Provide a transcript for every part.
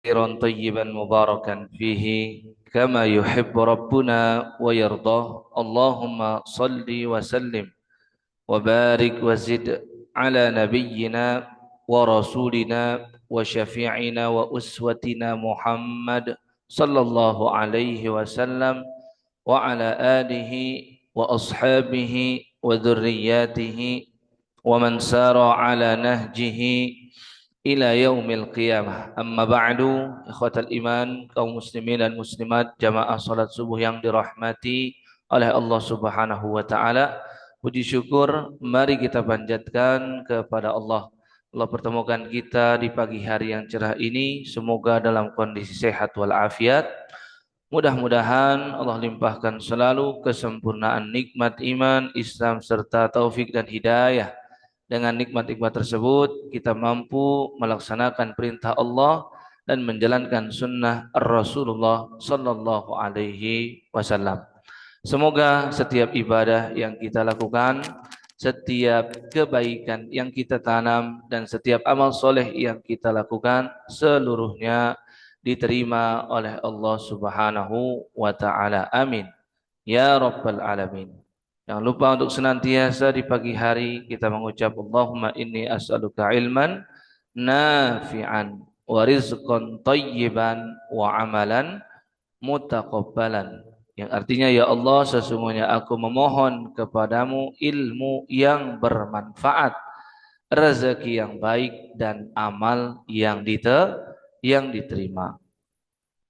خيرا طيبا مباركا فيه كما يحب ربنا ويرضاه. اللهم صل وسلم وبارك وزد على نبينا ورسولنا وشفيعنا وأسوتنا محمد صلى الله عليه وسلم وعلى آله وأصحابه وذرياته ومن سار على نهجه ila yaumil qiyamah. Amma ba'du, ikhwatal iman, kaum muslimin dan muslimat, jamaah salat subuh yang dirahmati oleh Allah Subhanahu wa taala. Puji syukur mari kita panjatkan kepada Allah. Allah pertemukan kita di pagi hari yang cerah ini, semoga dalam kondisi sehat wal afiat. Mudah-mudahan Allah limpahkan selalu kesempurnaan nikmat iman, Islam serta taufik dan hidayah. Dengan nikmat-nikmat tersebut kita mampu melaksanakan perintah Allah dan menjalankan sunnah Rasulullah sallallahu alaihi wasallam. Semoga setiap ibadah yang kita lakukan, setiap kebaikan yang kita tanam dan setiap amal soleh yang kita lakukan seluruhnya diterima oleh Allah Subhanahu wa taala. Amin. Ya rabbal alamin. Jangan lupa untuk senantiasa di pagi hari kita mengucap Allahumma inni as'aluka ilman nafi'an wa rizqan thayyiban wa amalan mutaqabbalan. Yang artinya, ya Allah, sesungguhnya aku memohon kepadamu ilmu yang bermanfaat, rezeki yang baik dan amal yang diterima.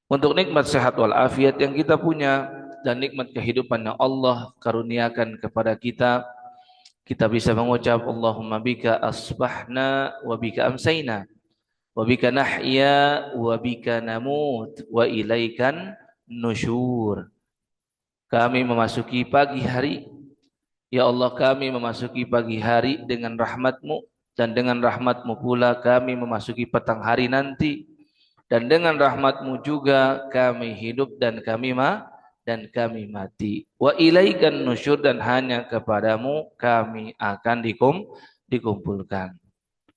Untuk nikmat sehat wal afiat yang kita punya dan nikmat kehidupan yang Allah karuniakan kepada kita, kita bisa mengucap Allahumma bika asbahna wa bika amsayna wa bika nahya wa bika namut wa ilaikan nusyur. Kami memasuki pagi hari, ya Allah, kami memasuki pagi hari dengan rahmat-Mu, dan dengan rahmat-Mu pula kami memasuki petang hari nanti, dan dengan rahmat-Mu juga kami hidup dan kami mati. Wa ilaikan nusyur, dan hanya kepadamu kami akan dikumpulkan.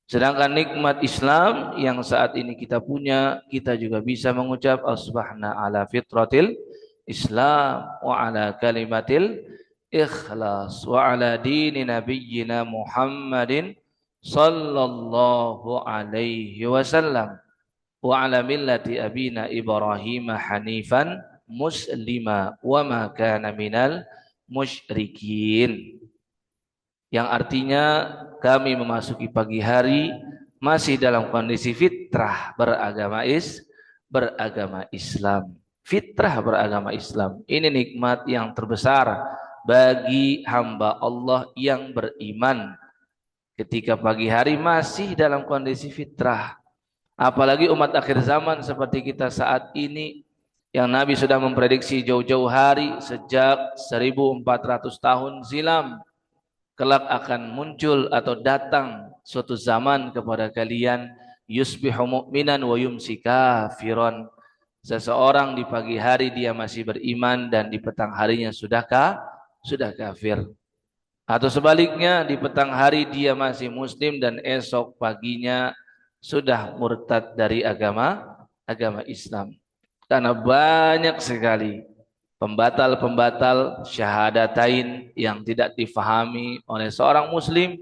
Sedangkan nikmat Islam yang saat ini kita punya, kita juga bisa mengucap asbahna ala fitratil Islam wa ala kalimatil ikhlas wa ala dini nabiyyina Muhammadin sallallahu alaihi wasallam wa ala millati abina Ibrahim hanifan muslima wa ma kana minal musyrikin. Yang artinya kami memasuki pagi hari masih dalam kondisi fitrah beragama Islam. Fitrah beragama Islam. Ini nikmat yang terbesar bagi hamba Allah yang beriman. Ketika pagi hari masih dalam kondisi fitrah. Apalagi umat akhir zaman seperti kita saat ini, yang Nabi sudah memprediksi jauh-jauh hari sejak 1400 tahun silam. Kelak akan muncul atau datang suatu zaman kepada kalian, yusbihu mu'minan wa yumsi kafiran. Seseorang di pagi hari dia masih beriman dan di petang harinya sudah kafir. Atau sebaliknya, di petang hari dia masih muslim dan esok paginya sudah murtad dari agama Islam. Karena banyak sekali pembatal-pembatal syahadatain yang tidak difahami oleh seorang muslim.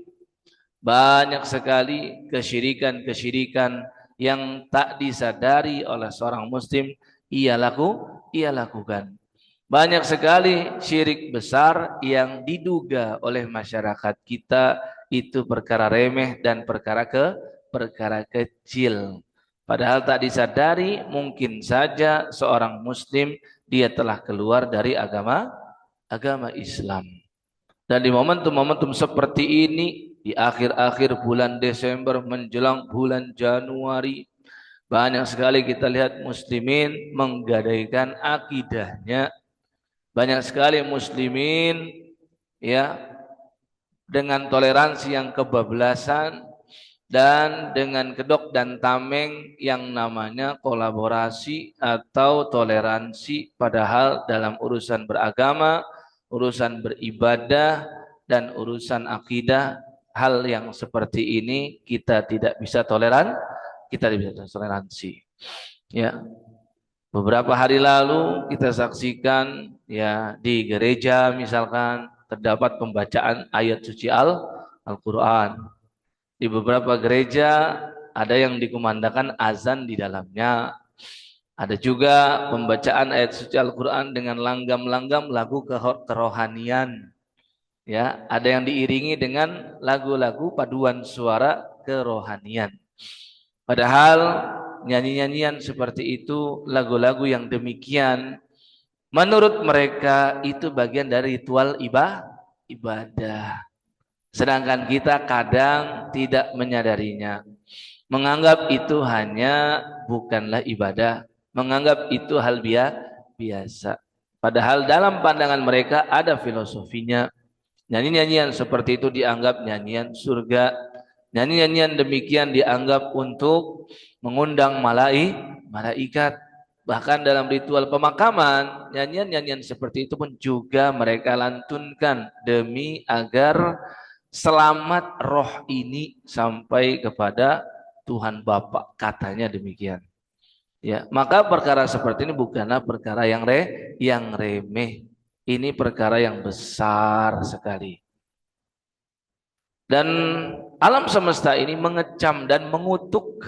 Banyak sekali kesyirikan-kesyirikan yang tak disadari oleh seorang muslim ia lakukan. Banyak sekali syirik besar yang diduga oleh masyarakat kita itu perkara remeh dan perkara kecil. Padahal tak disadari, mungkin saja seorang muslim dia telah keluar dari agama Islam. Dan di momentum-momentum seperti ini, di akhir-akhir bulan Desember menjelang bulan Januari, banyak sekali kita lihat muslimin menggadaikan akidahnya. Banyak sekali muslimin ya dengan toleransi yang kebablasan dan dengan kedok dan tameng yang namanya kolaborasi atau toleransi, padahal dalam urusan beragama, urusan beribadah, dan urusan akidah, hal yang seperti ini kita tidak bisa toleransi. Ya, beberapa hari lalu kita saksikan ya di gereja misalkan terdapat pembacaan ayat suci Al-Qur'an. Di beberapa gereja ada yang dikumandangkan azan di dalamnya. Ada juga pembacaan ayat suci Al-Qur'an dengan langgam-langgam lagu kerohanian. Ya, ada yang diiringi dengan lagu-lagu paduan suara kerohanian. Padahal nyanyi-nyanyian seperti itu, lagu-lagu yang demikian, menurut mereka itu bagian dari ritual ibadah. Sedangkan kita kadang tidak menyadarinya. Menganggap itu hanya bukanlah ibadah. Menganggap itu hal biasa. Padahal dalam pandangan mereka ada filosofinya. Nyanyi-nyanyian seperti itu dianggap nyanyian surga. Nyanyi-nyanyian demikian dianggap untuk mengundang malaikat. Bahkan dalam ritual pemakaman, nyanyian-nyanyian seperti itu pun juga mereka lantunkan demi agar selamat roh ini sampai kepada Tuhan Bapa, katanya demikian. Ya, maka perkara seperti ini bukanlah perkara yang remeh. Ini perkara yang besar sekali. Dan alam semesta ini mengecam dan mengutuk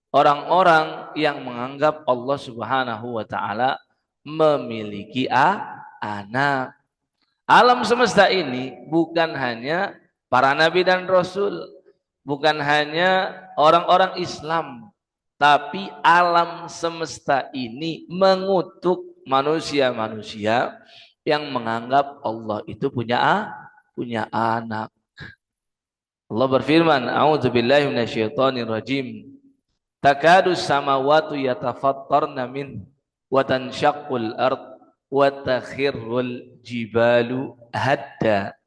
orang-orang yang menganggap Allah Subhanahu wa taala memiliki anak. Alam semesta ini bukan hanya para nabi dan rasul, bukan hanya orang-orang Islam, tapi alam semesta ini mengutuk manusia-manusia yang menganggap Allah itu punya anak. Allah berfirman, "A'udzubillahi minasyaitonir rajim. Takadu samawati yatafattarna min wa tanshaqqul ard wa takhirrul jibalu hadda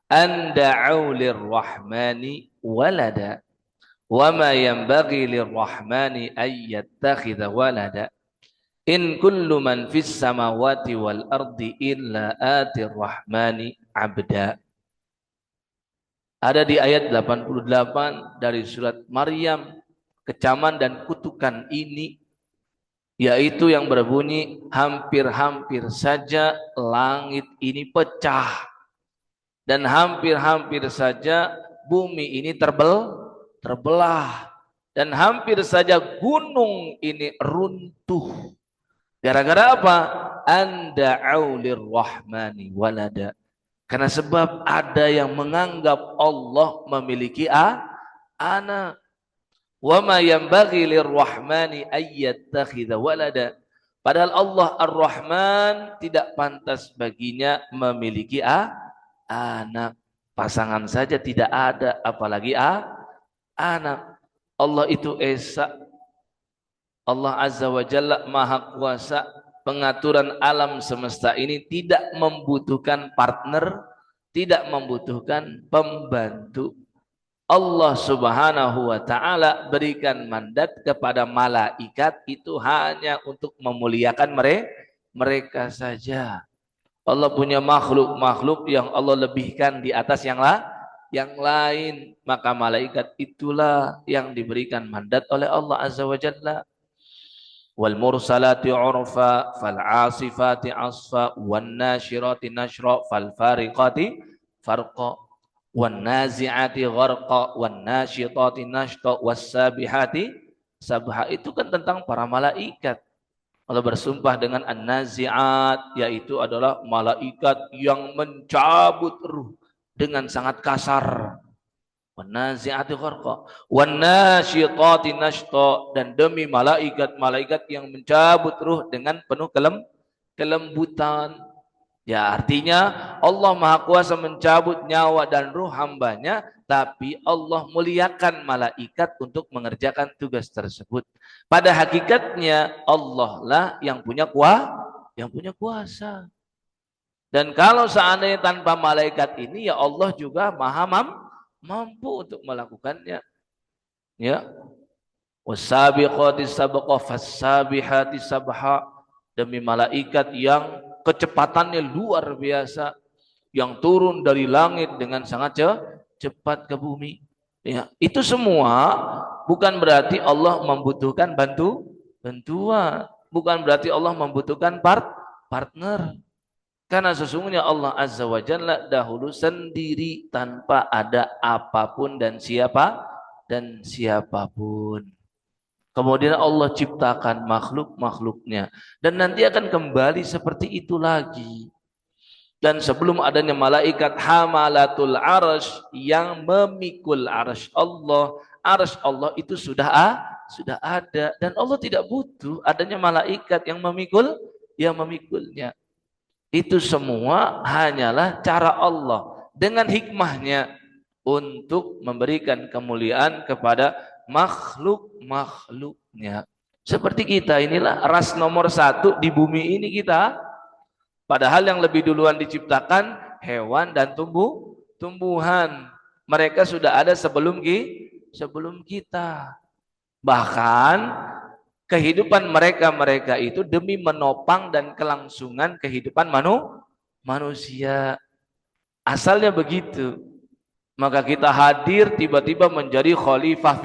an da'u lirrahmani walada wa ma yanbaghi lirrahmani ay yattakhidha walada in kullu man fis samawati wal ardi illa atir rahmani 'abda." Ada di ayat 88 dari surat Maryam, kecaman dan kutukan ini yaitu yang berbunyi, hampir-hampir saja langit ini pecah dan hampir-hampir saja bumi ini terbelah dan hampir saja gunung ini runtuh. Gara-gara apa? Anda'u lirrahmani walada. Karena sebab ada yang menganggap Allah memiliki anak. Wa ma yanbaghi lirrahmani ayyattakhidha walada. Padahal Allah Ar-Rahman tidak pantas baginya memiliki anak. Pasangan saja tidak ada, apalagi anak. Allah itu esa. Allah Azza wa Jalla Maha Kuasa. Pengaturan alam semesta ini tidak membutuhkan partner, tidak membutuhkan pembantu. Allah Subhanahu wa taala berikan mandat kepada malaikat itu hanya untuk memuliakan mereka saja. Allah punya makhluk-makhluk yang Allah lebihkan di atas yang lain, maka malaikat itulah yang diberikan mandat oleh Allah Azza wa Jalla. Wal mursalati urfa fal asifati asfa wan nashirati nashra fal fariqati farqa wan nazi'ati gharqa wan nasyitati nashta was sabihati sabha. Itu kan tentang para malaikat. Allah bersumpah dengan an-nazi'at, yaitu adalah malaikat yang mencabut ruh dengan sangat kasar. Wanazi'ati gharqa wanasyitati nashta, dan demi malaikat-malaikat yang mencabut ruh dengan penuh kelembutan. Ya, artinya Allah Maha Kuasa mencabut nyawa dan ruh hambanya, tapi Allah muliakan malaikat untuk mengerjakan tugas tersebut. Pada hakikatnya Allah lah yang punya kuasa. Dan kalau seandainya tanpa malaikat ini, ya Allah juga maha mampu untuk melakukannya. Ya. Wasabiqati sabqa fassabihati sabha, demi malaikat yang kecepatannya luar biasa, yang turun dari langit dengan sangat cepat ke bumi. Ya, itu semua bukan berarti Allah membutuhkan bantu. Tentua. Bukan berarti Allah membutuhkan partner. Karena sesungguhnya Allah Azza wa Jalla dahulu sendiri tanpa ada apapun dan siapapun. Kemudian Allah ciptakan makhluk-makhluknya. Dan nanti akan kembali seperti itu lagi. Dan sebelum adanya malaikat hamalatul arsh yang memikul arsh Allah itu sudah ada. Dan Allah tidak butuh adanya malaikat yang memikulnya. Itu semua hanyalah cara Allah dengan hikmahnya untuk memberikan kemuliaan kepada makhluk-makhluknya. Seperti kita inilah ras nomor 1 di bumi ini kita. Padahal yang lebih duluan diciptakan hewan dan tumbuhan. Mereka sudah ada sebelum kita. Bahkan kehidupan mereka itu demi menopang dan kelangsungan kehidupan manusia. Asalnya begitu. Maka kita hadir tiba-tiba menjadi khalifah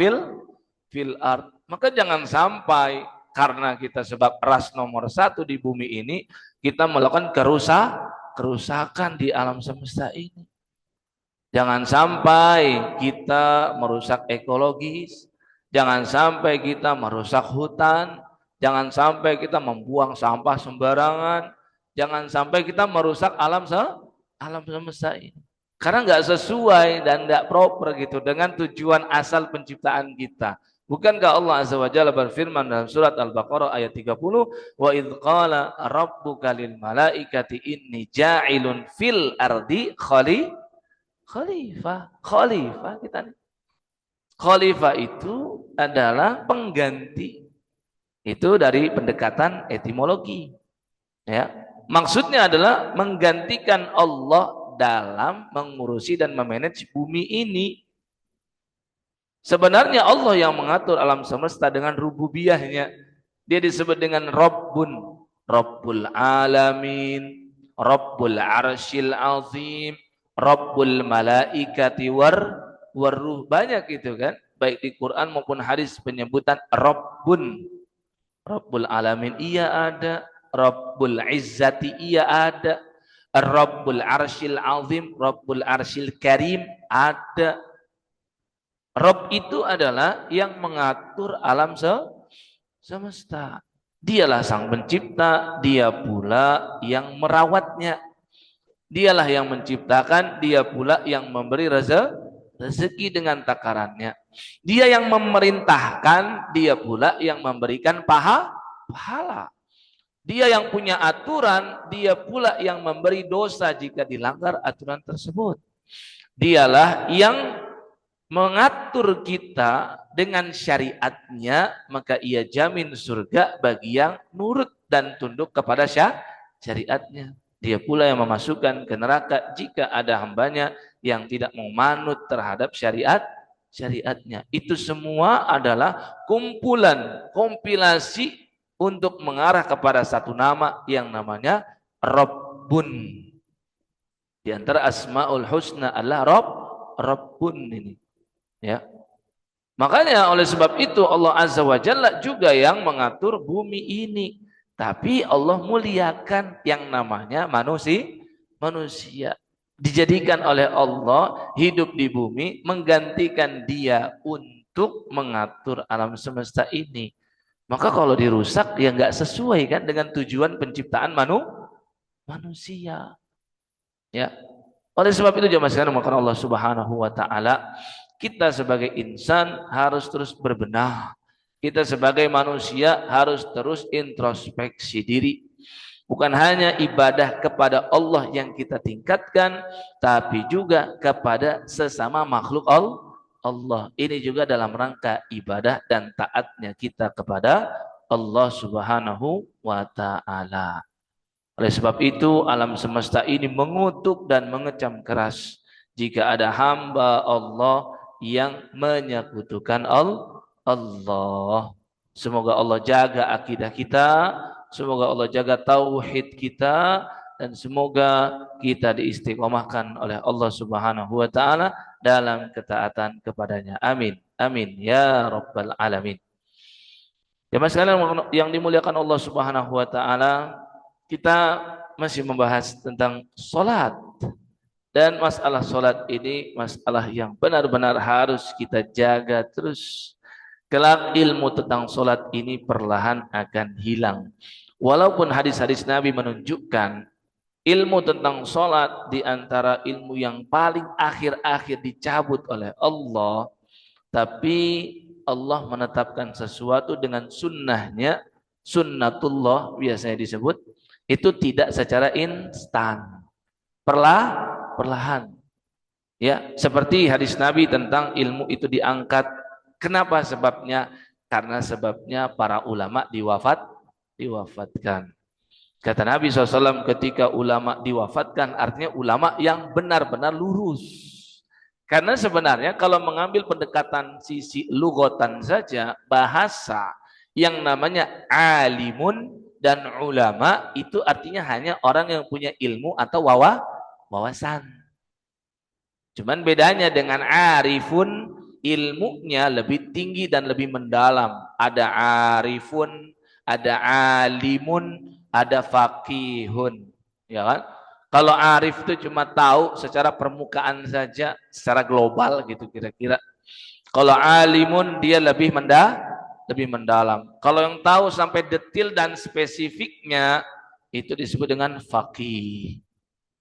fil ard. Maka jangan sampai karena kita sebab ras nomor 1 di bumi ini, kita melakukan kerusakan di alam semesta ini. Jangan sampai kita merusak ekologis, jangan sampai kita merusak hutan, jangan sampai kita membuang sampah sembarangan, jangan sampai kita merusak alam semesta ini. Karena nggak sesuai dan nggak proper gitu dengan tujuan asal penciptaan kita. Bukankah Allah Azza wa Jalla berfirman dalam surat Al-Baqarah ayat 30, wa idz qala rabbuka lil malaikati inni ja'ilun fil ardi khalifah kita nih. Khalifah itu adalah pengganti. Itu dari pendekatan etimologi. Ya. Maksudnya adalah menggantikan Allah dalam mengurusi dan memanage bumi ini. Sebenarnya Allah yang mengatur alam semesta dengan rububiyahnya. Dia disebut dengan Rabbun, Rabbul Alamin, Rabbul Arshil Azim, Rabbul Malaikati Warruh. Banyak itu kan, baik di Quran maupun hadis penyebutan Rabbun. Rabbul Alamin iya ada, Rabbul Izzati iya ada, Rabbul Arshil Azim, Rabbul Arshil Karim ada. Rabb itu adalah yang mengatur alam semesta. Dialah sang pencipta, dia pula yang merawatnya. Dialah yang menciptakan, dia pula yang memberi rezeki dengan takarannya. Dia yang memerintahkan, dia pula yang memberikan pahala. Dia yang punya aturan, dia pula yang memberi dosa jika dilanggar aturan tersebut. Dialah yang mengatur kita dengan syariatnya, maka ia jamin surga bagi yang nurut dan tunduk kepada syariatnya. Dia pula yang memasukkan ke neraka jika ada hambanya yang tidak mau manut terhadap syariatnya. Itu semua adalah kumpulan, kompilasi untuk mengarah kepada satu nama yang namanya Rabbun. Di antara Asmaul Husna adalah Rabbun ini. Ya. Makanya oleh sebab itu Allah Azza wa Jalla juga yang mengatur bumi ini. Tapi Allah muliakan yang namanya manusia. Dijadikan oleh Allah hidup di bumi, menggantikan dia untuk mengatur alam semesta ini. Maka kalau dirusak ya nggak sesuai kan dengan tujuan penciptaan manusia. Ya. Oleh sebab itu jemaah sekalian maka Allah Subhanahu wa taala, kita sebagai insan harus terus berbenah. Kita sebagai manusia harus terus introspeksi diri. Bukan hanya ibadah kepada Allah yang kita tingkatkan, tapi juga kepada sesama makhluk Allah. Ini juga dalam rangka ibadah dan taatnya kita kepada Allah Subhanahu wa ta'ala. Oleh sebab itu, alam semesta ini mengutuk dan mengecam keras jika ada hamba Allah yang menyekutukan Allah. Semoga Allah jaga akidah kita, semoga Allah jaga tauhid kita, dan semoga kita diistiqomahkan oleh Allah Subhanahu wa taala dalam ketaatan kepadanya. Amin. Amin ya rabbal alamin. Ya Mas sekalian yang dimuliakan Allah Subhanahu wa taala, kita masih membahas tentang salat. Dan masalah salat ini masalah yang benar-benar harus kita jaga terus. Kelak ilmu tentang salat ini perlahan akan hilang. Walaupun hadis-hadis Nabi menunjukkan ilmu tentang salat di antara ilmu yang paling akhir-akhir dicabut oleh Allah, tapi Allah menetapkan sesuatu dengan sunnahnya, sunnatullah biasanya disebut, itu tidak secara instan, perlahan. Ya, seperti hadis Nabi tentang ilmu itu diangkat. Kenapa sebabnya? Karena sebabnya para ulama diwafatkan. Kata Nabi SAW, ketika ulama diwafatkan, artinya ulama yang benar-benar lurus. Karena sebenarnya kalau mengambil pendekatan sisi lugatan saja, bahasa yang namanya alimun dan ulama itu artinya hanya orang yang punya ilmu atau wawasan. Cuman bedanya dengan arifun, ilmunya lebih tinggi dan lebih mendalam. Ada arifun, ada alimun, ada faqihun, ya kan? Kalau arif itu cuma tahu secara permukaan saja, secara global gitu kira-kira. Kalau alimun dia lebih mendalam. Kalau yang tahu sampai detail dan spesifiknya itu disebut dengan faqih.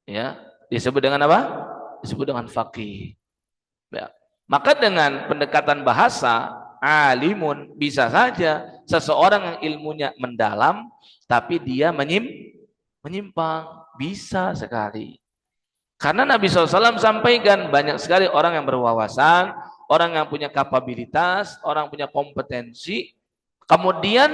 Ya, disebut dengan apa? Disebut dengan faqih. Ya. Maka dengan pendekatan bahasa, alimun bisa saja seseorang yang ilmunya mendalam tapi dia menyimpang, bisa sekali. Karena Nabi SAW sampaikan banyak sekali orang yang berwawasan, orang yang punya kapabilitas, orang punya kompetensi, kemudian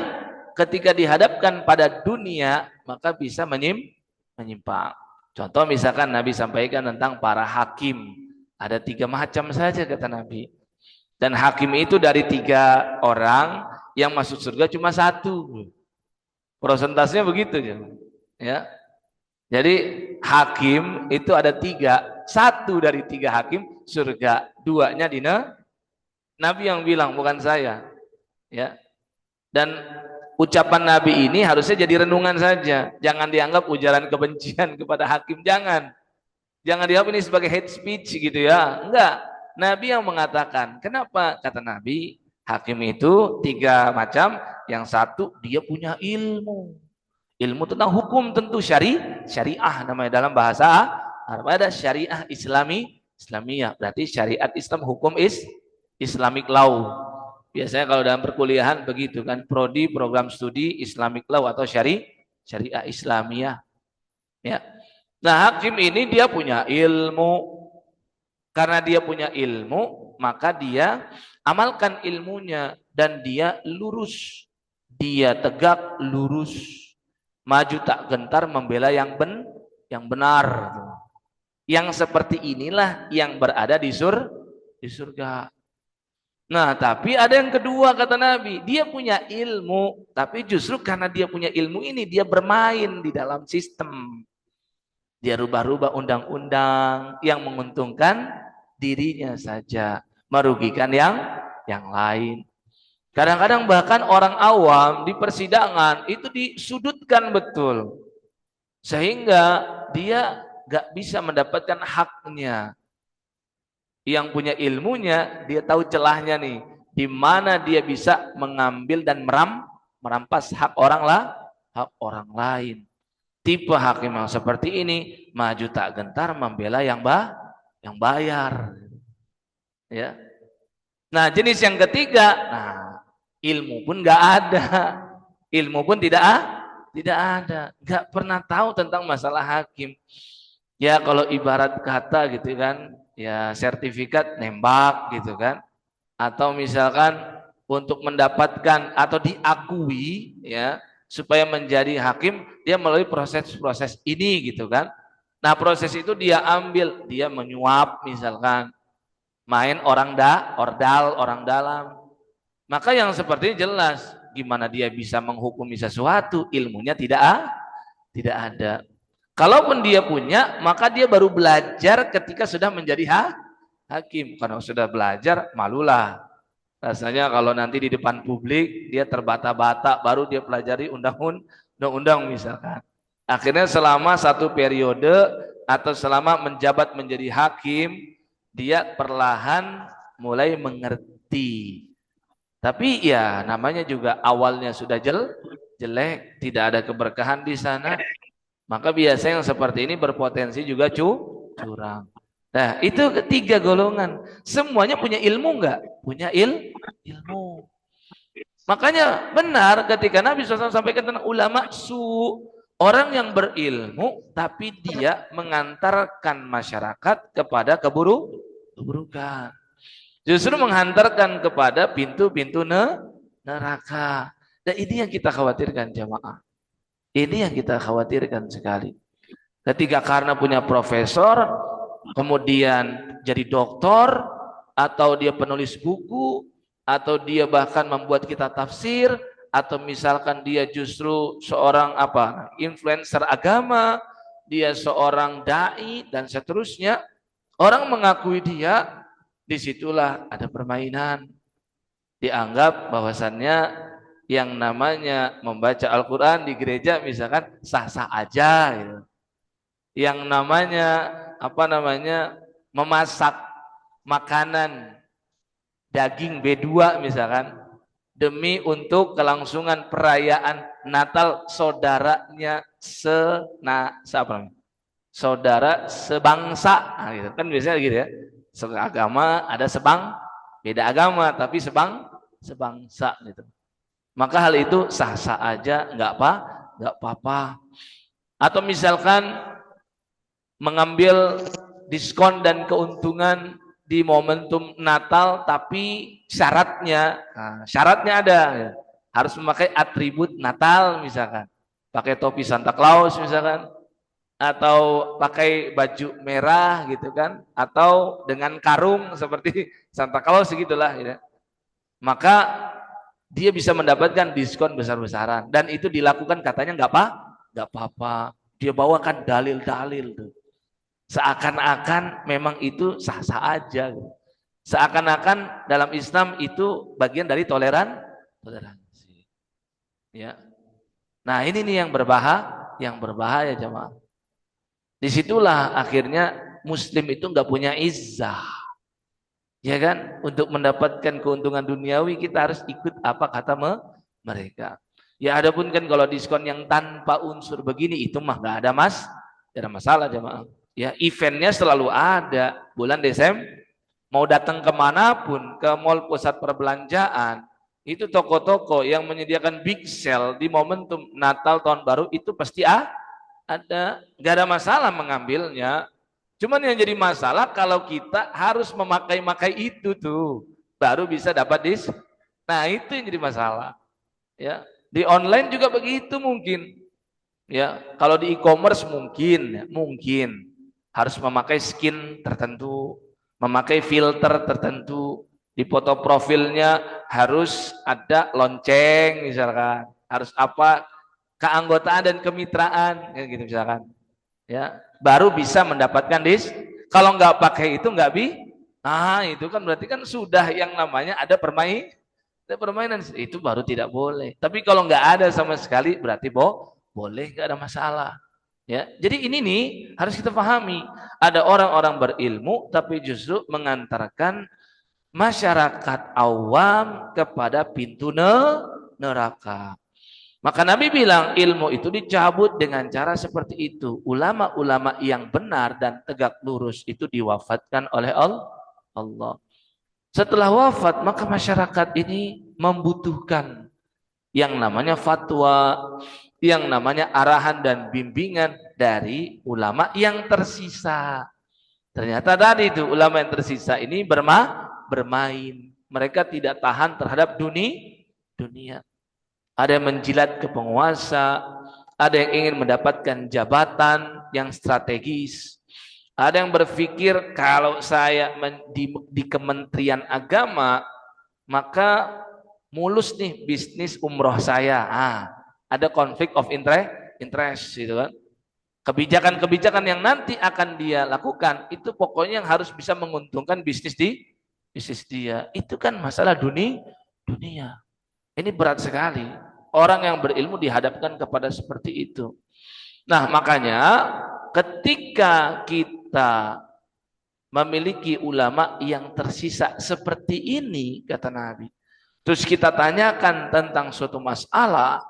ketika dihadapkan pada dunia maka bisa menyimpang. Contoh misalkan Nabi sampaikan tentang para hakim. Ada 3 macam saja kata Nabi. Dan hakim itu dari 3 orang, yang masuk surga cuma 1. Prosentasenya begitu ya. Jadi hakim itu ada 3. 1 dari 3 hakim surga, 2-nya di Nabi yang bilang, bukan saya. Ya. Dan ucapan Nabi ini harusnya jadi renungan saja. Jangan dianggap ujaran kebencian kepada hakim, jangan. Jangan dianggap ini sebagai hate speech gitu ya. Enggak. Nabi yang mengatakan. Kenapa? Kata Nabi, hakim itu 3 macam. Yang 1 dia punya ilmu. Ilmu tentang hukum tentu syariah namanya dalam bahasa Arab. Ada syariah Islamiyah. Berarti syariat Islam, hukum Islamic law. Biasanya kalau dalam perkuliahan begitu kan, prodi program studi Islamic law atau syariah Islamiyah. Ya. Nah, hakim ini dia punya ilmu. Karena dia punya ilmu, maka dia amalkan ilmunya dan dia lurus. Dia tegak lurus. Maju tak gentar membela yang benar. Yang seperti inilah yang berada di surga. Nah, tapi ada yang kedua kata Nabi, dia punya ilmu, tapi justru karena dia punya ilmu ini dia bermain di dalam sistem. Dia rubah-rubah undang-undang yang menguntungkan dirinya saja, merugikan yang lain. Kadang-kadang bahkan orang awam di persidangan itu disudutkan betul. Sehingga dia gak bisa mendapatkan haknya. Yang punya ilmunya, dia tahu celahnya nih, di mana dia bisa mengambil dan merampas hak orang lain. Tipe hakim yang seperti ini maju tak gentar membela yang bayar. Ya. Nah, jenis yang ketiga, ilmu pun nggak ada, ilmu pun tidak ada, nggak pernah tahu tentang masalah hakim. Ya kalau ibarat kata gitu kan. Ya sertifikat nembak gitu kan, atau misalkan untuk mendapatkan atau diakui ya supaya menjadi hakim dia melalui proses-proses ini gitu kan. Nah proses itu dia ambil, dia menyuap misalkan, main orang dalam, maka yang seperti ini jelas gimana dia bisa menghukumi sesuatu, ilmunya tidak ada. Kalaupun dia punya, maka dia baru belajar ketika sudah menjadi hakim. Karena sudah belajar, malulah. Rasanya kalau nanti di depan publik dia terbata-bata baru dia pelajari undang-undang misalkan. Akhirnya selama satu periode atau selama menjabat menjadi hakim, dia perlahan mulai mengerti. Tapi ya namanya juga awalnya sudah jelek, tidak ada keberkahan di sana. Maka biasanya yang seperti ini berpotensi juga curang. Nah, itu ketiga golongan. Semuanya punya ilmu enggak? Punya ilmu. Makanya benar ketika Nabi SAW sampaikan tentang ulama orang yang berilmu tapi dia mengantarkan masyarakat kepada keburukan. Justru menghantarkan kepada pintu-pintu neraka. Dan ini yang kita khawatirkan jamaah. Ini yang kita khawatirkan sekali. Ketika karena punya profesor, kemudian jadi doktor, atau dia penulis buku, atau dia bahkan membuat kita tafsir, atau misalkan dia justru seorang influencer agama, dia seorang dai dan seterusnya, orang mengakui dia, disitulah ada permainan. Dianggap bahwasannya yang namanya membaca Al-Quran di gereja misalkan sah-sah aja gitu. Yang namanya memasak makanan daging B2 misalkan demi untuk kelangsungan perayaan Natal saudaranya saudara sebangsa, nah, gitu. Kan biasanya gitu ya, seagama ada beda agama tapi sebangsa gitu. Maka hal itu sah-sah aja, nggak apa-apa. Atau misalkan mengambil diskon dan keuntungan di momentum Natal, tapi syaratnya ada, harus memakai atribut Natal misalkan, pakai topi Santa Claus misalkan, atau pakai baju merah gitu kan, atau dengan karung seperti Santa Claus segitulah, gitu. Maka dia bisa mendapatkan diskon besar-besaran dan itu dilakukan katanya nggak apa-apa. Dia bawakan dalil-dalil tuh. Seakan-akan memang itu sah-sah aja. Seakan-akan dalam Islam itu bagian dari toleransi. Ya. Nah, ini nih yang berbahaya jemaah. Disitulah akhirnya Muslim itu nggak punya izzah. Ya kan, untuk mendapatkan keuntungan duniawi kita harus ikut apa kata mereka. Ya adapun kan kalau diskon yang tanpa unsur begini itu mah nggak ada masalah jemaah. Ya eventnya selalu ada bulan Desember, mau datang kemanapun, ke mall pusat perbelanjaan, itu toko-toko yang menyediakan big sale di momentum Natal tahun baru itu pasti ada, nggak ada masalah mengambilnya. Cuman yang jadi masalah kalau kita harus memakai itu tuh, baru bisa dapat diskon. Nah, itu yang jadi masalah. Ya, di online juga begitu mungkin. Ya, kalau di e-commerce mungkin harus memakai skin tertentu, memakai filter tertentu, di foto profilnya harus ada lonceng misalkan, harus keanggotaan dan kemitraan gitu misalkan. Ya, baru bisa mendapatkan kalau nggak pakai itu nggak itu kan berarti kan sudah yang namanya ada permainan itu baru tidak boleh. Tapi kalau nggak ada sama sekali berarti boleh, nggak ada masalah. Ya, jadi ini nih harus kita pahami. Ada orang-orang berilmu tapi justru mengantarkan masyarakat awam kepada pintu neraka. Maka Nabi bilang ilmu itu dicabut dengan cara seperti itu. Ulama-ulama yang benar dan tegak lurus itu diwafatkan oleh Allah. Setelah wafat maka masyarakat ini membutuhkan yang namanya fatwa, yang namanya arahan dan bimbingan dari ulama yang tersisa. Ternyata tadi itu ulama yang tersisa ini bermain. Mereka tidak tahan terhadap dunia. Ada yang menjilat ke penguasa, ada yang ingin mendapatkan jabatan yang strategis, ada yang berpikir kalau saya di Kementerian Agama maka mulus nih bisnis umroh saya. Ada konflik of interest gitu kan. Kebijakan-kebijakan yang nanti akan dia lakukan itu pokoknya yang harus bisa menguntungkan bisnis di bisnis dia. Itu kan masalah dunia. Ini berat sekali. Orang yang berilmu dihadapkan kepada seperti itu. Nah, makanya ketika kita memiliki ulama yang tersisa seperti ini, kata Nabi, terus kita tanyakan tentang suatu masalah,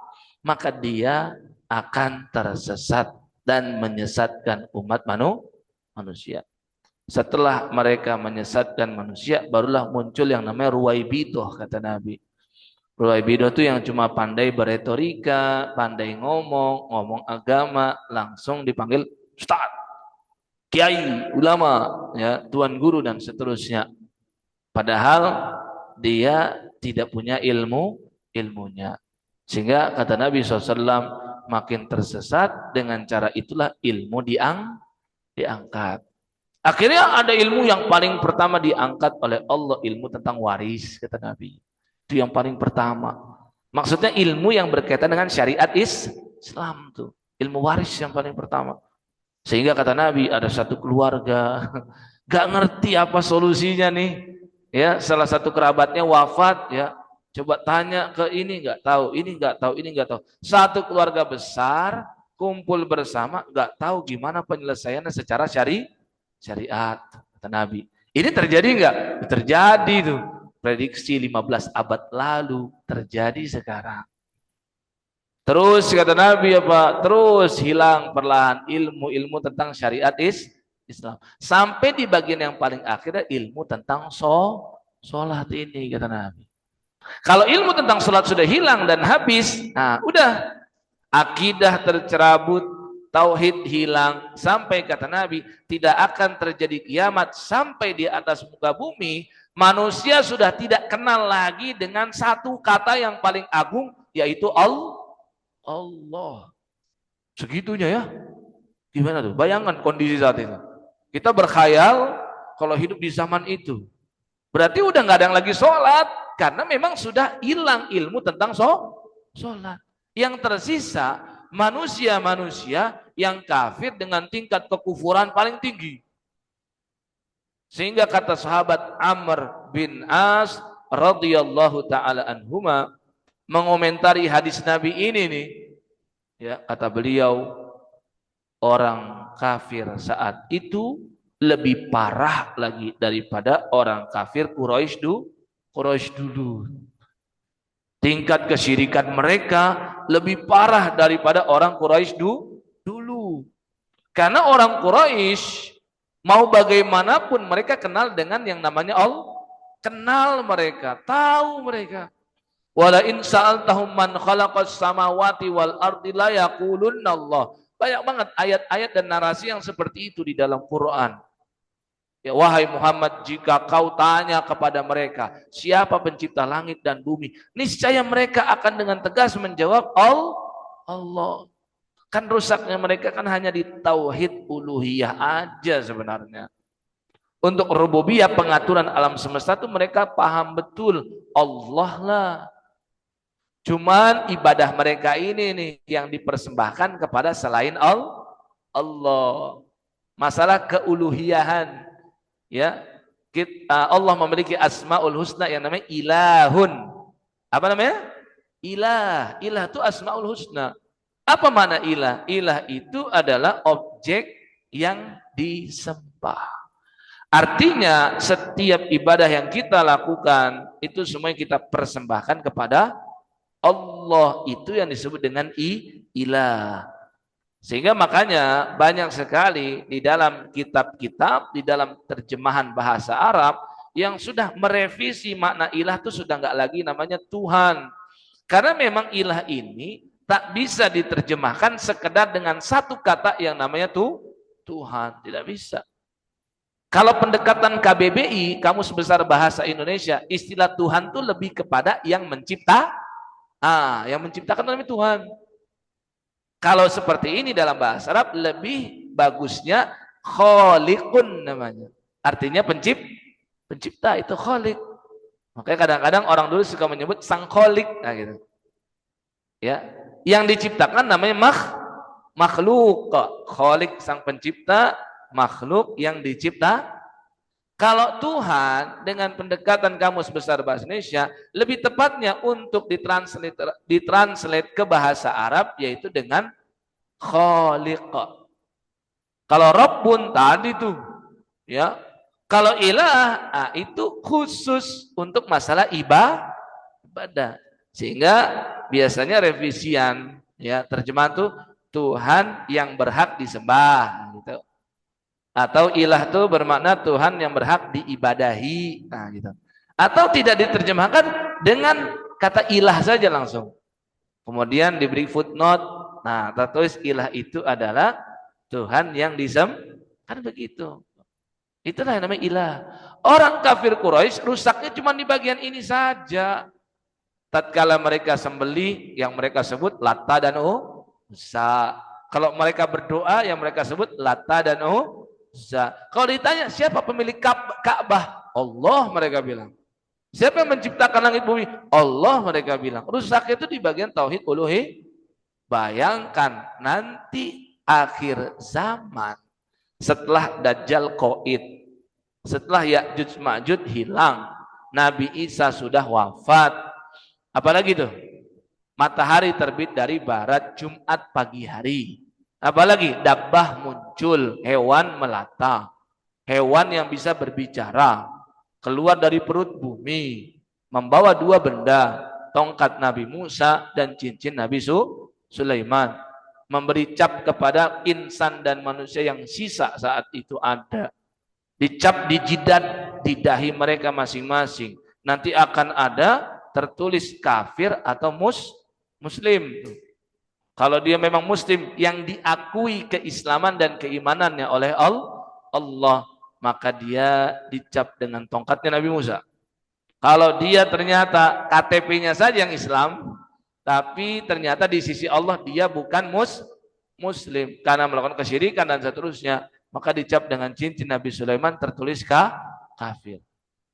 maka dia akan tersesat dan menyesatkan umat manusia. Setelah mereka menyesatkan manusia, barulah muncul yang namanya ruwaibidah, kata Nabi. Ruwaibidah itu yang cuma pandai beretorika, pandai ngomong agama, langsung dipanggil Ustaz, Kiai, ulama, ya, tuan guru dan seterusnya. Padahal dia tidak punya ilmunya. Sehingga kata Nabi SAW, makin tersesat dengan cara itulah ilmu diangkat. Akhirnya ada ilmu yang paling pertama diangkat oleh Allah, ilmu tentang waris, kata Nabi. Itu yang paling pertama. Maksudnya ilmu yang berkaitan dengan syariat Islam tuh. Ilmu waris yang paling pertama. Sehingga kata Nabi, ada satu keluarga gak ngerti apa solusinya nih. Ya, salah satu kerabatnya wafat, ya. Coba tanya ke ini nggak tahu, ini nggak tahu, ini nggak tahu. Satu keluarga besar kumpul bersama, nggak tahu gimana penyelesaiannya secara syariat, kata Nabi. Ini terjadi nggak? Terjadi tuh. Prediksi 15 abad lalu terjadi sekarang. Terus kata Nabi apa? Terus hilang perlahan ilmu-ilmu tentang syariat Islam. Sampai di bagian yang paling akhir ilmu tentang sholat ini, kata Nabi. Kalau ilmu tentang sholat sudah hilang dan habis, nah udah. Akidah tercerabut, tauhid hilang, sampai kata Nabi tidak akan terjadi kiamat sampai di atas muka bumi manusia sudah tidak kenal lagi dengan satu kata yang paling agung, yaitu Allah. Segitunya ya. Gimana tuh? Bayangkan kondisi saat itu. Kita berkhayal kalau hidup di zaman itu. Berarti udah nggak ada yang lagi sholat karena memang sudah hilang ilmu tentang sholat. Yang tersisa manusia-manusia yang kafir dengan tingkat kekufuran paling tinggi. Sehingga kata sahabat Amr bin As radhiyallahu taala anhuma mengomentari hadis Nabi ini nih, ya, kata beliau, orang kafir saat itu lebih parah lagi daripada orang kafir Quraisy dulu. Tingkat kesyirikan mereka lebih parah daripada orang Quraisy dulu. Karena orang Quraisy mau bagaimanapun mereka kenal dengan yang namanya Allah. Kenal mereka, tahu mereka. Wala in sa'altahum man khalaqas samawati wal ardi la yaqulunna Allah. Banyak banget ayat-ayat dan narasi yang seperti itu di dalam Quran. Ya, wahai Muhammad, jika kau tanya kepada mereka, siapa pencipta langit dan bumi? Niscaya mereka akan dengan tegas menjawab, Allah. Kan rusaknya mereka kan hanya di tauhid uluhiyah aja sebenarnya. Untuk rububiyah pengaturan alam semesta itu mereka paham betul, Allah lah. Cuman ibadah mereka ini nih yang dipersembahkan kepada selain Allah. Masalah keuluhiyahan. Ya, Allah memiliki asmaul husna yang namanya ilahun. Apa namanya? Ilah itu asmaul husna. Apa makna ilah? Ilah itu adalah objek yang disembah. Artinya setiap ibadah yang kita lakukan itu semua yang kita persembahkan kepada Allah, itu yang disebut dengan ilah. Sehingga makanya banyak sekali di dalam kitab-kitab, di dalam terjemahan bahasa Arab yang sudah merevisi makna ilah itu sudah nggak lagi namanya Tuhan. Karena memang ilah ini tak bisa diterjemahkan sekedar dengan satu kata yang namanya Tuhan. Tidak bisa. Kalau pendekatan KBBI, Kamus Besar Bahasa Indonesia, istilah Tuhan itu lebih kepada yang mencipta. Yang menciptakan namanya Tuhan. Kalau seperti ini dalam bahasa Arab lebih bagusnya khaliqun namanya. Artinya pencipta itu khaliq. Makanya kadang-kadang orang dulu suka menyebut sang khaliq, nah gitu. Ya, yang diciptakan namanya makhluk. Khaliq sang pencipta, makhluk yang Kalau Tuhan dengan pendekatan kamus besar bahasa Indonesia, lebih tepatnya untuk ditranslate ke bahasa Arab yaitu dengan khaliq. Kalau Rabbun tadi tuh, ya. Kalau ilah, itu khusus untuk masalah ibadah. Sehingga biasanya revisian, ya, terjemahan tuh Tuhan yang berhak disembah, gitu. Atau ilah itu bermakna Tuhan yang berhak diibadahi, nah gitu. Atau tidak diterjemahkan dengan kata ilah saja langsung. Kemudian diberi footnote, nah tertulis ilah itu adalah Tuhan yang disembah, kan begitu. Itulah yang namanya ilah. Orang kafir Quraisy rusaknya cuma di bagian ini saja. Tatkala mereka sembelih, yang mereka sebut Lata dan Uzza. Kalau mereka berdoa, yang mereka sebut Lata dan Uzza. Kalau ditanya siapa pemilik Ka'bah? Allah, mereka bilang. Siapa yang menciptakan langit bumi? Allah, mereka bilang. Rusak itu di bagian tauhid uluhiyah. Bayangkan nanti akhir zaman, setelah Dajjal Qaid, setelah Ya'juj Ma'juj hilang, Nabi Isa sudah wafat. Apalagi tuh? Matahari terbit dari barat Jumat pagi hari. Apalagi dabbah muncul, hewan melata, hewan yang bisa berbicara, keluar dari perut bumi, membawa dua benda, tongkat Nabi Musa dan cincin Nabi Sulaiman, memberi cap kepada insan dan manusia yang sisa saat itu ada, dicap di jidat, di dahi mereka masing-masing. Nanti akan ada tertulis kafir atau muslim. Kalau dia memang muslim yang diakui keislaman dan keimanannya oleh Allah, maka dia dicap dengan tongkatnya Nabi Musa. Kalau dia ternyata KTP-nya saja yang Islam, tapi ternyata di sisi Allah dia bukan muslim karena melakukan kesyirikan dan seterusnya, maka dicap dengan cincin Nabi Sulaiman tertulis kafir.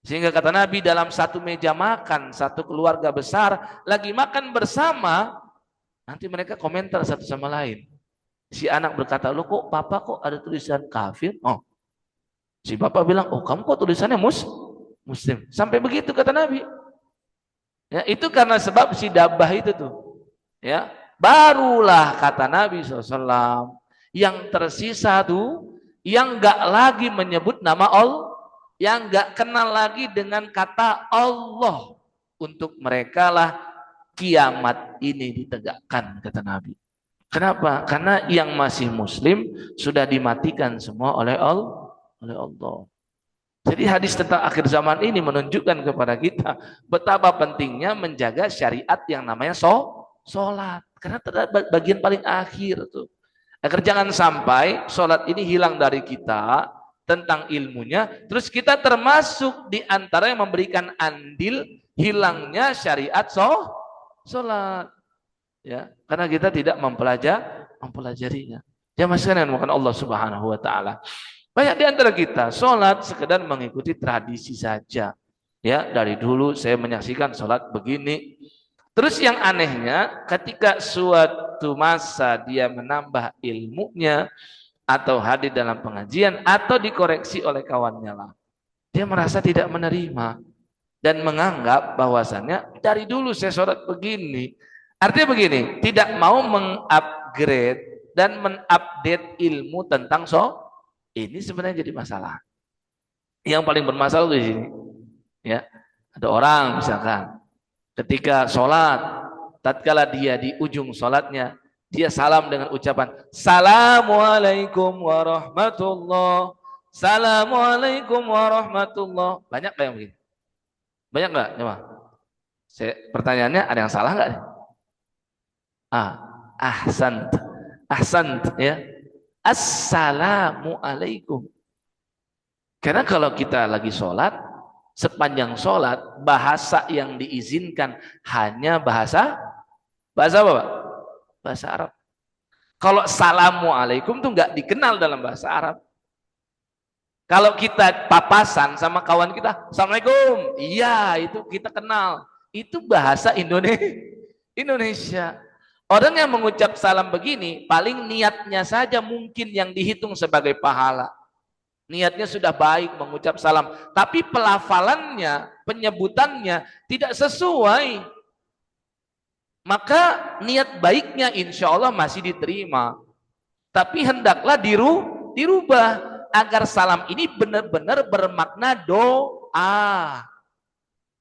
Sehingga kata Nabi, dalam satu meja makan, satu keluarga besar lagi makan bersama, nanti mereka komentar satu sama lain. Si anak berkata, "Loh kok papa kok ada tulisan kafir?" Oh, si bapak bilang, "Oh kamu kok tulisannya muslim?" Sampai begitu kata Nabi. Ya, itu karena sebab si dabbah itu tuh. Ya, barulah kata Nabi SAW, yang tersisa tuh, yang gak lagi menyebut nama Allah, yang gak kenal lagi dengan kata Allah, untuk mereka lah kiamat ini ditegakkan, kata Nabi. Kenapa? Karena yang masih muslim sudah dimatikan semua oleh Allah. Jadi hadis tentang akhir zaman ini menunjukkan kepada kita betapa pentingnya menjaga syariat yang namanya sholat. Karena terdapat bagian paling akhir tuh. Agar jangan sampai sholat ini hilang dari kita tentang ilmunya, terus kita termasuk di antara yang memberikan andil hilangnya syariat sholat. Ya, karena kita tidak mempelajarinya. Ya maksudnya bukan Allah Subhanahu wa taala. Banyak di antara kita sholat sekedar mengikuti tradisi saja. Ya, dari dulu saya menyaksikan sholat begini. Terus yang anehnya, ketika suatu masa dia menambah ilmunya atau hadir dalam pengajian atau dikoreksi oleh kawannya lah, dia merasa tidak menerima dan menganggap bahwasannya dari dulu saya sholat begini. Artinya begini, tidak mau mengupgrade dan mengupdate ilmu tentang ini sebenarnya jadi masalah. Yang paling bermasalah di sini, ya, ada orang misalkan ketika sholat, tatkala dia di ujung sholatnya, dia salam dengan ucapan Assalamualaikum warahmatullah, Assalamualaikum warahmatullah. Banyak nggak yang begini? Banyak nggak? Coba. Pertanyaannya, ada yang salah nggak? Ahsant, ya. Assalamualaikum. Karena kalau kita lagi sholat, sepanjang sholat, bahasa yang diizinkan hanya bahasa apa, Pak? Bahasa Arab. Kalau Assalamualaikum tuh nggak dikenal dalam bahasa Arab. Kalau kita papasan sama kawan kita, Assalamualaikum, iya itu kita kenal. Itu bahasa Indonesia. Orang yang mengucap salam begini, paling niatnya saja mungkin yang dihitung sebagai pahala. Niatnya sudah baik mengucap salam, tapi pelafalannya, penyebutannya tidak sesuai. Maka niat baiknya insya Allah masih diterima. Tapi hendaklah dirubah agar salam ini benar-benar bermakna doa.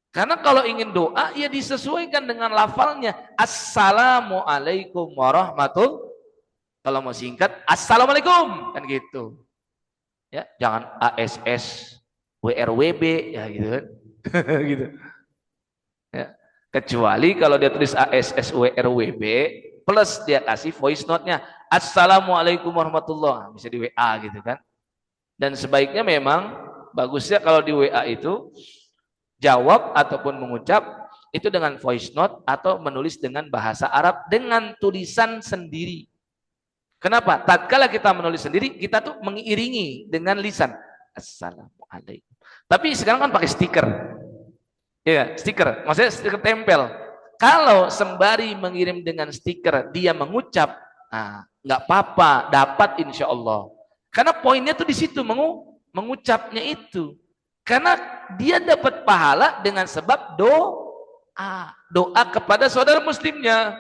Karena kalau ingin doa, ya disesuaikan dengan lafalnya. Assalamualaikum warahmatullahi. Kalau mau singkat, Assalamualaikum. Kan gitu. Ya, jangan ASS, WRWB, ya gitu kan. Gitu. Ya. Kecuali kalau dia tulis ASS, WRWB, plus dia kasih voice note-nya. Assalamualaikum warahmatullahi. Bisa di WA gitu kan. Dan sebaiknya memang, bagusnya kalau di WA itu, jawab ataupun mengucap itu dengan voice note atau menulis dengan bahasa Arab dengan tulisan sendiri. Kenapa? Tatkala kita menulis sendiri, kita tuh mengiringi dengan lisan. Assalamualaikum. Tapi sekarang kan pakai stiker. Ya, stiker. Maksudnya stiker tempel. Kalau sembari mengirim dengan stiker, dia mengucap, nah, nggak apa-apa, dapat insya Allah. Karena poinnya tuh di situ, mengucapnya itu. Karena dia dapat pahala dengan sebab doa kepada saudara muslimnya.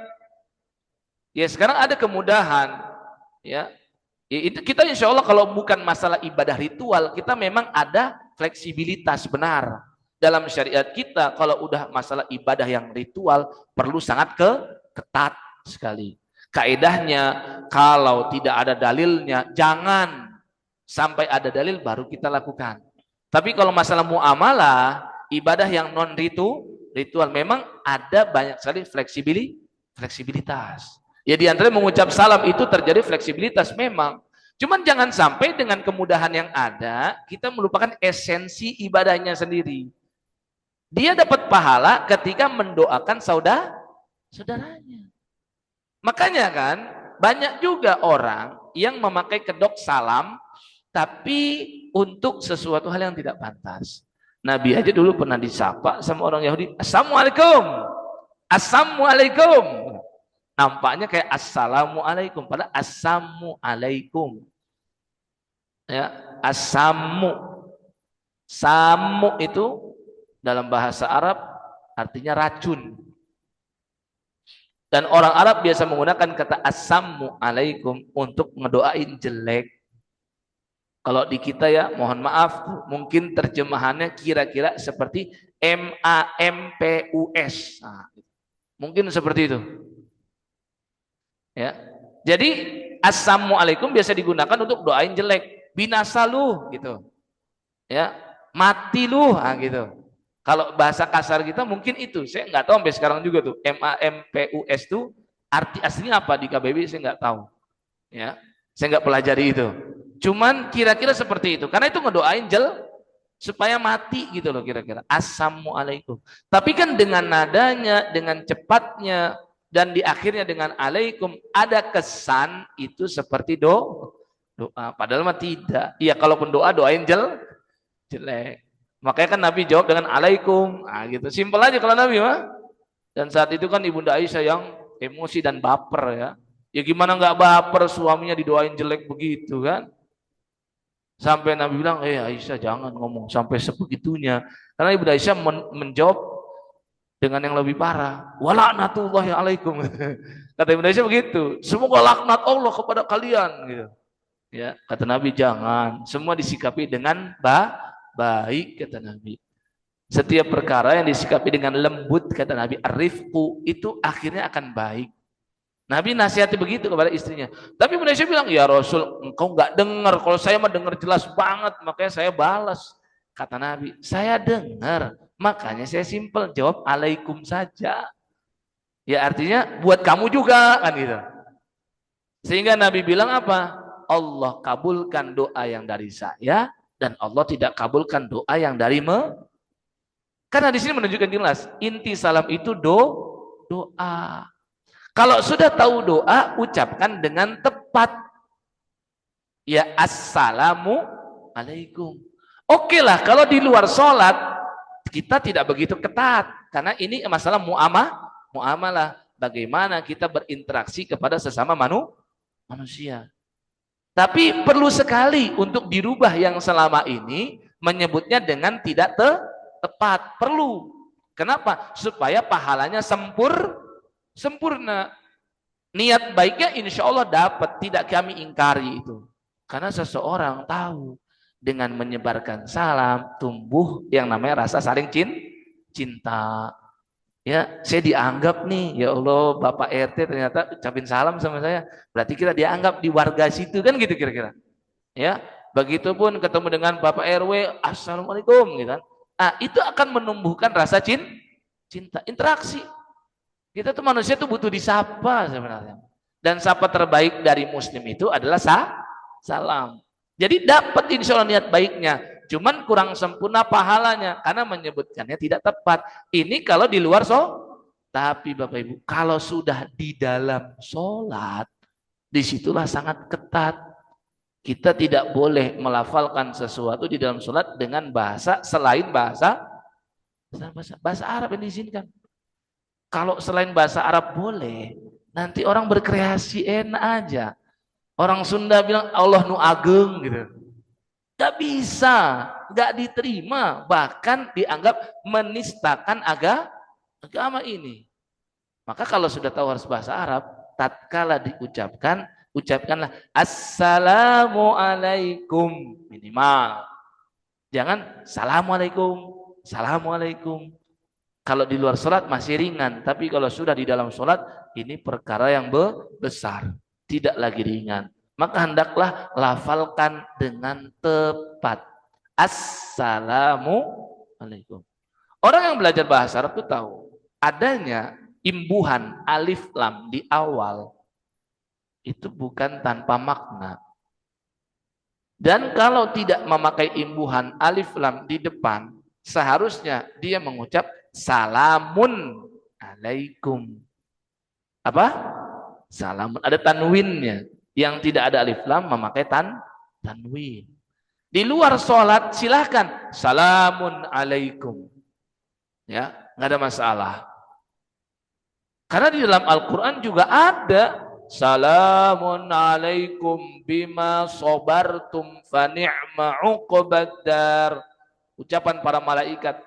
Ya sekarang ada kemudahan. Ya, itu kita insya Allah kalau bukan masalah ibadah ritual, kita memang ada fleksibilitas benar dalam syariat kita. Kalau udah masalah ibadah yang ritual perlu sangat ketat sekali. Kaedahnya kalau tidak ada dalilnya jangan sampai ada dalil baru kita lakukan. Tapi kalau masalah muamalah, ibadah yang non ritual memang ada banyak sekali fleksibilitas. Ya di antara mengucap salam itu terjadi fleksibilitas memang. Cuman jangan sampai dengan kemudahan yang ada, kita melupakan esensi ibadahnya sendiri. Dia dapat pahala ketika mendoakan saudaranya. Makanya kan, banyak juga orang yang memakai kedok salam, tapi untuk sesuatu hal yang tidak pantas. Nabi aja dulu pernah disapa sama orang Yahudi, Assalamualaikum. Assalamualaikum. Nampaknya kayak Assalamualaikum, padahal Assalamualaikum. Ya, Assamu. Samu itu dalam bahasa Arab artinya racun. Dan orang Arab biasa menggunakan kata Assalamualaikum untuk ngedoain jelek. Kalau di kita ya, mohon maaf, mungkin terjemahannya kira-kira seperti MAMPUS. Nah, mungkin seperti itu. Ya, jadi Assalamualaikum biasa digunakan untuk doain jelek, binasa lu gitu, ya, mati lu, nah, gitu. Kalau bahasa kasar kita mungkin itu, saya nggak tahu sampai sekarang juga tuh MAMPUS itu arti aslinya apa di KBBI saya nggak tahu, ya, saya nggak pelajari itu. Cuman kira-kira seperti itu, karena itu ngedoain supaya mati gitu loh kira-kira. Assalamualaikum. Tapi kan dengan nadanya, dengan cepatnya, dan di akhirnya dengan alaikum ada kesan itu seperti doa. Padahal mah tidak. Iya, kalaupun doain jelek. Makanya kan Nabi jawab dengan alaikum. Nah, gitu. Simpel aja kalau Nabi mah. Dan saat itu kan Ibunda Aisyah yang emosi dan baper ya. Ya gimana nggak baper suaminya didoain jelek begitu kan? Sampai Nabi bilang, Aisyah jangan ngomong sampai sebegitunya. Karena Ibunda Aisyah menjawab dengan yang lebih parah, walaknatullahi alaikum. Kata Ibnu Aisyah begitu, semoga laknat Allah kepada kalian gitu. Ya, kata Nabi jangan, semua disikapi dengan baik kata Nabi. Setiap perkara yang disikapi dengan lembut kata Nabi, arifku itu akhirnya akan baik. Nabi nasihati begitu kepada istrinya. Tapi Ibnu Aisyah bilang, ya Rasul, engkau nggak dengar, kalau saya mah dengar jelas banget, makanya saya balas. Kata Nabi, saya dengar. Makanya saya simpel jawab alaikum saja. Ya artinya buat kamu juga kan gitu. Sehingga Nabi bilang apa? Allah kabulkan doa yang dari saya dan Allah tidak kabulkan doa yang dari Karena di sini menunjukkan jelas inti salam itu doa. Kalau sudah tahu doa ucapkan dengan tepat. Ya assalamu alaikum. Oke lah kalau di luar sholat kita tidak begitu ketat karena ini masalah muamalah bagaimana kita berinteraksi kepada sesama manusia. Tapi perlu sekali untuk dirubah yang selama ini menyebutnya dengan tidak tepat. Perlu. Kenapa? Supaya pahalanya sempurna. Niat baiknya insya Allah dapat, tidak kami ingkari itu. Karena seseorang tahu dengan menyebarkan salam tumbuh yang namanya rasa saling cinta. Ya, saya dianggap nih, ya Allah, Bapak RT ternyata ucapin salam sama saya. Berarti kita dianggap di warga situ kan gitu kira-kira. Ya, begitupun ketemu dengan Bapak RW, Assalamualaikum gitu kan. Ah, itu akan menumbuhkan rasa cinta, interaksi. Kita tuh manusia tuh butuh disapa sebenarnya. Dan sapa terbaik dari muslim itu adalah salam. Jadi dapat insya Allah niat baiknya. Cuman kurang sempurna pahalanya karena menyebutkannya tidak tepat. Ini kalau di luar tapi Bapak Ibu, kalau sudah di dalam sholat, disitulah sangat ketat. Kita tidak boleh melafalkan sesuatu di dalam sholat dengan bahasa selain bahasa Arab yang diizinkan. Kalau selain bahasa Arab boleh, nanti orang berkreasi enak aja. Orang Sunda bilang Allah nu ageng gitu. Gak bisa, gak diterima, bahkan dianggap menistakan agama ini. Maka kalau sudah tahu harus bahasa Arab, tatkala diucapkan, ucapkanlah Assalamualaikum minimal. Jangan Assalamualaikum. Kalau di luar sholat masih ringan, tapi kalau sudah di dalam sholat, ini perkara yang besar, tidak lagi ringan. Maka hendaklah lafalkan dengan tepat. Assalamualaikum. Orang yang belajar bahasa Arab itu tahu, adanya imbuhan alif lam di awal, itu bukan tanpa makna. Dan kalau tidak memakai imbuhan alif lam di depan, seharusnya dia mengucap salamun alaikum. Apa? Salamun. Ada tanwinnya. Yang tidak ada alif lam memakai tanwin. Di luar sholat silahkan salamun alaikum. Ya, nggak ada masalah. Karena di dalam Al-Quran juga ada salamun alaikum bima sobartum fa ni'ma uqbaddar. Ucapan para malaikat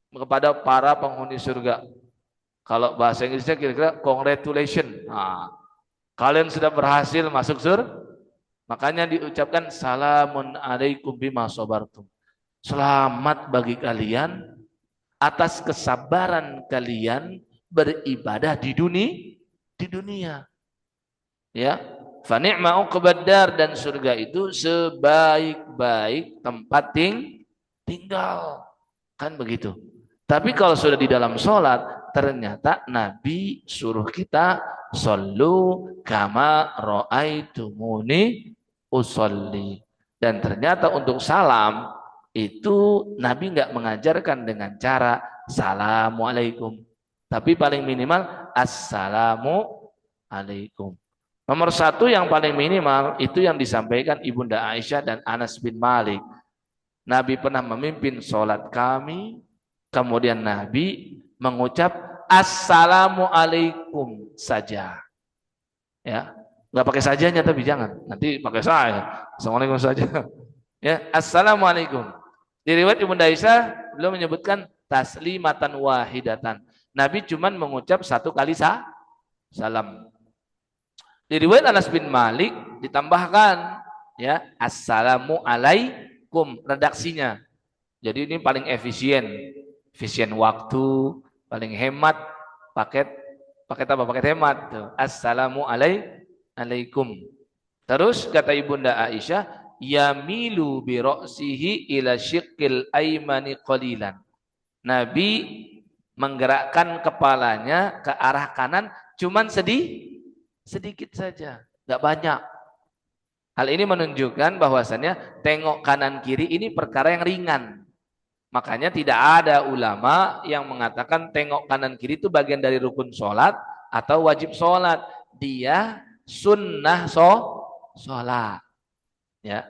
kepada para penghuni surga. Kalau bahasa Inggrisnya kira-kira congratulations. Nah, kalian sudah berhasil masuk surga. Makanya diucapkan salamun alaikum bima sabartum. Selamat bagi kalian atas kesabaran kalian beribadah di dunia. Ya, fa ni'ma uqbaddar, dan surga itu sebaik-baik tempat tinggal. Kan begitu. Tapi kalau sudah di dalam sholat, ternyata Nabi suruh kita shollu kama ra'aitumuni usolli. Dan ternyata untuk salam itu Nabi nggak mengajarkan dengan cara assalamualaikum, tapi paling minimal assalamualaikum. Nomor satu yang paling minimal itu yang disampaikan Ibunda Aisyah dan Anas bin Malik. Nabi pernah memimpin sholat kami. Kemudian Nabi mengucap assalamualaikum saja. Ya, nggak pakai sajanya, tapi jangan. Nanti pakai saya. Assalamualaikum saja. Ya, assalamualaikum. Di riwayat Ibunda Aisyah beliau menyebutkan taslimatan wahidatan. Nabi cuman mengucap satu kali salam. Di riwayat Anas bin Malik ditambahkan ya assalamualaikum redaksinya. Jadi ini paling efisien waktu, paling hemat, paket hemat tuh. Assalamualaikum. Terus kata Ibunda Aisyah, yamilu bi ra'sihi ila syiqqil aymani qalilan. Nabi menggerakkan kepalanya ke arah kanan cuman sedikit saja, enggak banyak. Hal ini menunjukkan bahwasannya tengok kanan kiri ini perkara yang ringan. Makanya tidak ada ulama yang mengatakan tengok kanan kiri itu bagian dari rukun sholat atau wajib sholat. Dia sunnah sholat. Ya.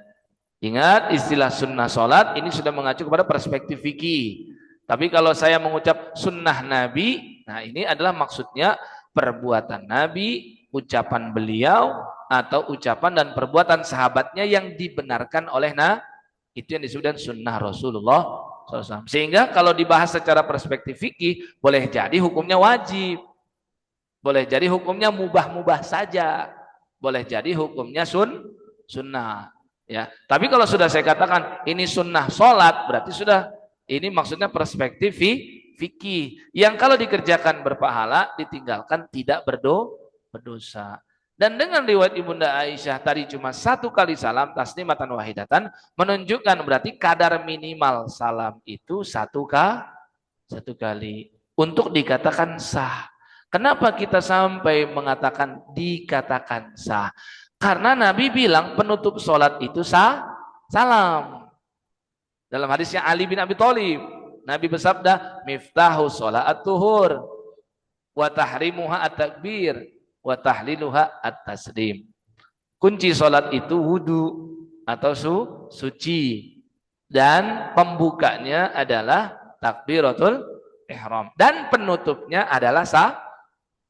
Ingat istilah sunnah sholat ini sudah mengacu kepada perspektif fikih. Tapi kalau saya mengucap sunnah Nabi, nah ini adalah maksudnya perbuatan Nabi, ucapan beliau atau ucapan dan perbuatan sahabatnya yang dibenarkan oleh itu yang disebutkan sunnah Rasulullah SAW. Sehingga kalau dibahas secara perspektif fikih, boleh jadi hukumnya wajib, boleh jadi hukumnya mubah-mubah saja, boleh jadi hukumnya sunnah. Ya, tapi kalau sudah saya katakan ini sunnah sholat, berarti sudah ini maksudnya perspektif fikih yang kalau dikerjakan berpahala, ditinggalkan tidak berdosa. Dan dengan riwayat Ibunda Aisyah tadi cuma 1 kali salam taslimatan wahidatan, menunjukkan berarti kadar minimal salam itu 1 kali untuk dikatakan sah. Kenapa kita sampai mengatakan dikatakan sah? Karena Nabi bilang penutup sholat itu salam. Dalam hadisnya Ali bin Abi Thalib, Nabi bersabda, miftahu sholat tuhur, wa tahrimuha at-takbir, wa tahliluha at-taslim. Kunci sholat itu wudu atau suci, dan pembukanya adalah takbiratul ihram, dan penutupnya adalah sah.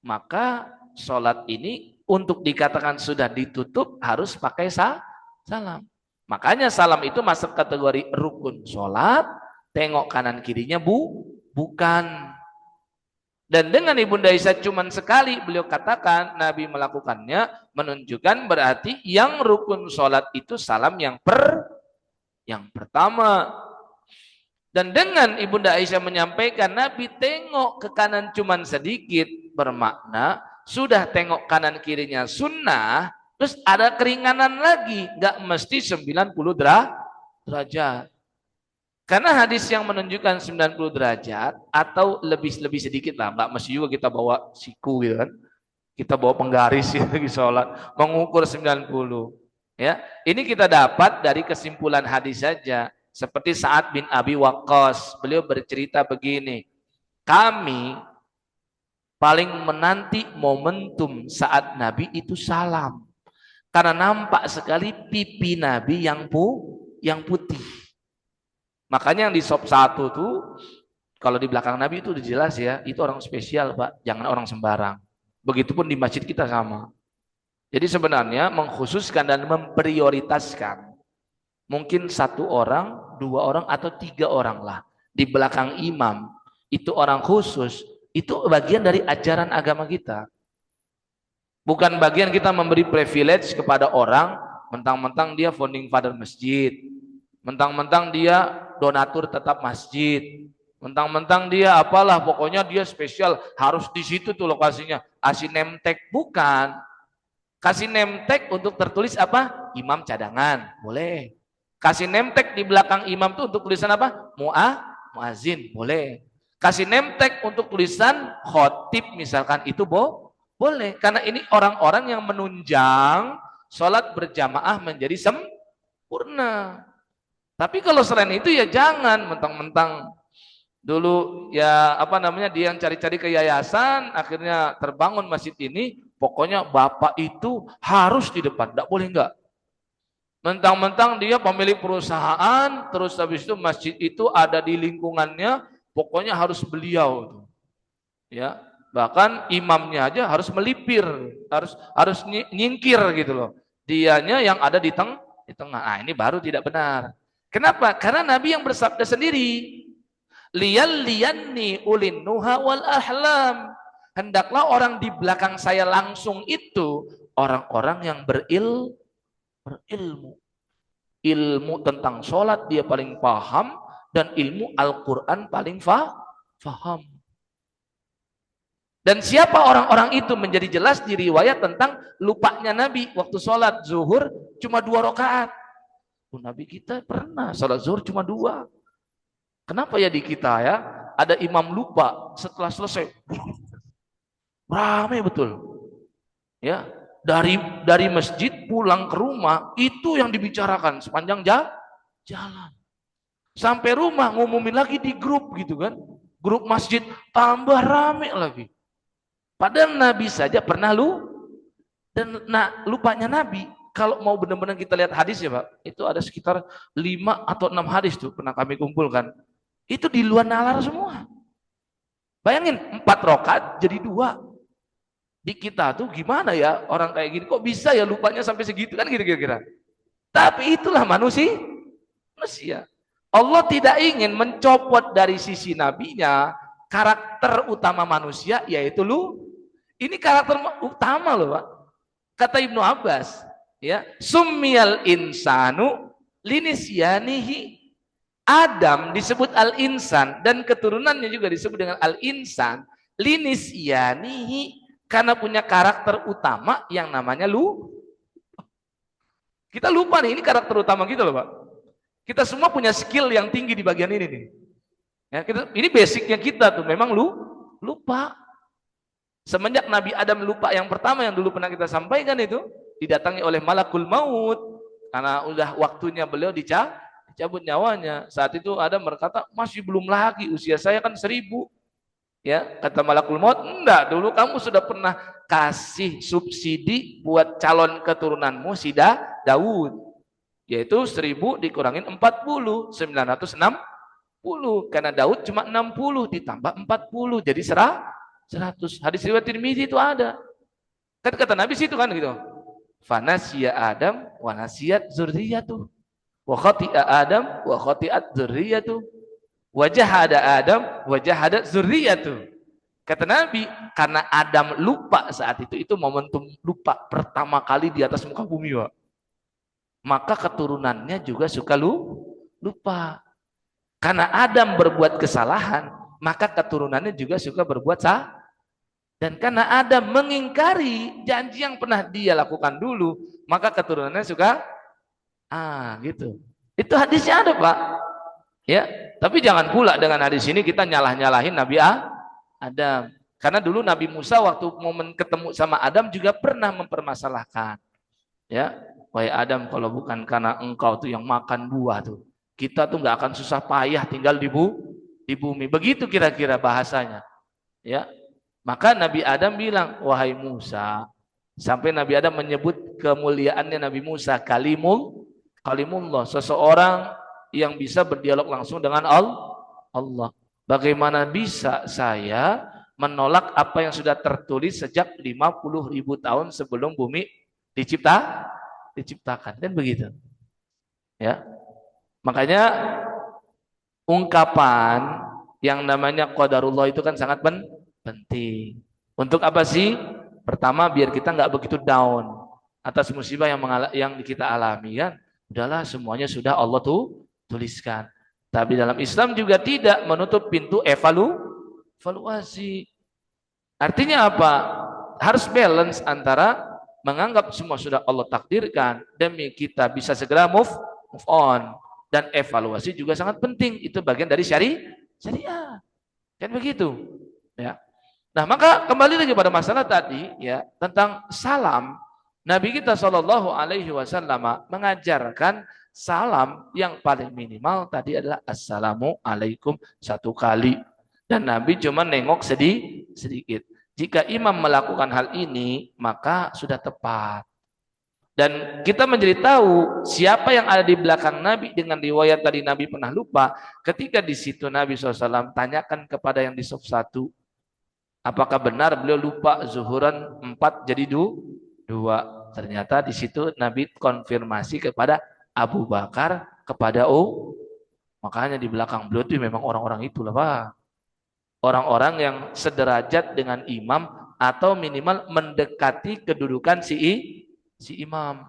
Maka sholat ini untuk dikatakan sudah ditutup harus pakai salam. Makanya salam itu masuk kategori rukun sholat, tengok kanan kirinya bukan. Dan dengan Ibunda Aisyah cuma sekali beliau katakan Nabi melakukannya, menunjukkan berarti yang rukun sholat itu salam yang pertama. Dan dengan Ibunda Aisyah menyampaikan Nabi tengok ke kanan cuma sedikit, bermakna sudah tengok kanan kirinya sunnah, terus ada keringanan lagi, nggak mesti 90 derajat. Karena hadis yang menunjukkan 90 derajat atau lebih sedikit lah, nggak mesti juga kita bawa siku gitu kan. Kita bawa penggaris ya, lagi sholat, mengukur 90. Ya, ini kita dapat dari kesimpulan hadis saja. Seperti Sa'ad bin Abi Waqqas, beliau bercerita begini, kami paling menanti momentum saat Nabi itu salam. Karena nampak sekali pipi Nabi yang putih. Makanya yang di sop 1 tuh, kalau di belakang Nabi itu udah jelas ya, itu orang spesial Pak, jangan orang sembarang. Begitupun di masjid kita sama. Jadi sebenarnya mengkhususkan dan memprioritaskan. Mungkin 1 orang, 2 orang, atau 3 orang lah. Di belakang imam, itu orang khusus, itu bagian dari ajaran agama kita. Bukan bagian kita memberi privilege kepada orang, mentang-mentang dia founding father masjid, mentang-mentang dia donatur tetap masjid, mentang-mentang dia apalah, pokoknya dia spesial, harus di situ tuh lokasinya, kasih name tag. Bukan. Kasih name tag untuk tertulis apa? Imam cadangan, boleh. Kasih name tag di belakang imam tuh untuk tulisan apa? Muazin, boleh. Kasih name tag untuk tulisan khotib misalkan, itu boleh. Karena ini orang-orang yang menunjang sholat berjamaah menjadi sempurna. Tapi kalau selain itu ya jangan mentang-mentang dulu ya apa namanya, dia yang cari-cari ke yayasan, akhirnya terbangun masjid ini, pokoknya bapak itu harus di depan, enggak boleh enggak. Mentang-mentang dia pemilik perusahaan, terus habis itu masjid itu ada di lingkungannya, pokoknya harus beliau. Ya, bahkan imamnya aja harus melipir, harus nyingkir gitu loh. Dianya yang ada di tengah. Ah, ini baru tidak benar. Kenapa? Karena Nabi yang bersabda sendiri, liyanni ulin nuha wal ahlam. Hendaklah orang di belakang saya langsung itu orang-orang yang berilmu. Ilmu tentang sholat dia paling paham, dan ilmu Al-Quran paling faham. Dan siapa orang-orang itu menjadi jelas di riwayat tentang lupanya Nabi waktu sholat zuhur cuma 2 rakaat. Nabi kita pernah sholat zuhur cuma 2. Kenapa ya di kita ya ada imam lupa setelah selesai ramai betul ya. Dari masjid pulang ke rumah itu yang dibicarakan sepanjang jalan. Sampai rumah ngumumin lagi di grup gitu kan. Grup masjid tambah rame lagi. Padahal Nabi saja pernah dan lupanya Nabi. Kalau mau benar-benar kita lihat hadis ya Pak, itu ada sekitar 5 atau 6 hadis tuh pernah kami kumpulkan. Itu di luar nalar semua. Bayangin 4 rakaat jadi 2. Di kita tuh gimana ya orang kayak gini, kok bisa ya lupanya sampai segitu kan kira-kira. Tapi itulah manusia. Allah tidak ingin mencopot dari sisi nabinya karakter utama manusia, yaitu ini karakter utama loh Pak. Kata Ibnu Abbas, ya, summiyal insanu linisyanihi. Adam disebut al-insan dan keturunannya juga disebut dengan al-insan linisyanihi karena punya karakter utama yang namanya kita lupa nih, ini karakter utama kita loh Pak. Kita semua punya skill yang tinggi di bagian ini nih. Ya, ini basicnya kita tuh memang lupa. Semenjak Nabi Adam lupa yang pertama yang dulu pernah kita sampaikan itu, didatangi oleh malakul maut karena udah waktunya beliau dicabut nyawanya. Saat itu Adam berkata, masih belum lagi, usia saya kan 1000. Ya, kata malakul maut, enggak, dulu kamu sudah pernah kasih subsidi buat calon keturunanmu si Daud, yaitu 1000 dikurangin 40, 960, karena Daud cuma 60 ditambah 40 jadi 100. Hadis riwayat Tirmidzi itu ada. Kan kata Nabi situ kan gitu. Fanasiya Adam wa nasiyat dzurriyyatuh. Wa khati'a Adam wa khati'at dzurriyyatuh. Wa jahada Adam wa jahadat dzurriyyatuh. Kata Nabi, karena Adam lupa saat itu momentum lupa pertama kali di atas muka bumi, Pak. Maka keturunannya juga suka lupa. Karena Adam berbuat kesalahan, maka keturunannya juga suka berbuat salah. Dan karena Adam mengingkari janji yang pernah dia lakukan dulu, maka keturunannya suka gitu. Itu hadisnya ada, Pak. Ya, tapi jangan pula dengan hadis ini kita nyalah-nyalahin Nabi Adam. Karena dulu Nabi Musa waktu momen ketemu sama Adam juga pernah mempermasalahkan. Ya, wahai Adam, kalau bukan karena engkau tuh yang makan buah tuh, kita tuh nggak akan susah payah tinggal di bumi. Begitu kira-kira bahasanya. Ya. Maka Nabi Adam bilang, wahai Musa, sampai Nabi Adam menyebut kemuliaannya Nabi Musa, kalimullah, seseorang yang bisa berdialog langsung dengan Allah. Bagaimana bisa saya menolak apa yang sudah tertulis sejak 50.000 tahun sebelum bumi diciptakan, kan begitu. Ya. Makanya ungkapan yang namanya qadarullah itu kan sangat penting. Untuk apa sih? Pertama, biar kita nggak begitu down atas musibah yang kita alami, kan. Udahlah, semuanya sudah Allah tuliskan. Tapi dalam Islam juga tidak menutup pintu evaluasi. Artinya apa? Harus balance antara menganggap semua sudah Allah takdirkan demi kita bisa segera move on, dan evaluasi juga sangat penting. Itu bagian dari syariah. Kan begitu. Ya. Nah, maka kembali lagi pada masalah tadi, ya, tentang salam. Nabi kita Shallallahu Alaihi Wasallam mengajarkan salam yang paling minimal tadi adalah Assalamualaikum 1 kali, dan Nabi cuma nengok sedikit. Jika imam melakukan hal ini, maka sudah tepat. Dan kita menjadi tahu siapa yang ada di belakang Nabi dengan riwayat tadi Nabi pernah lupa. Ketika di situ Nabi SAW tanyakan kepada yang di saf 1, apakah benar beliau lupa zuhuran 4 jadi 2? Ternyata di situ Nabi konfirmasi kepada Abu Bakar, kepada makanya di belakang beliau itu memang orang-orang itulah, Pak. Orang-orang yang sederajat dengan imam atau minimal mendekati kedudukan si imam.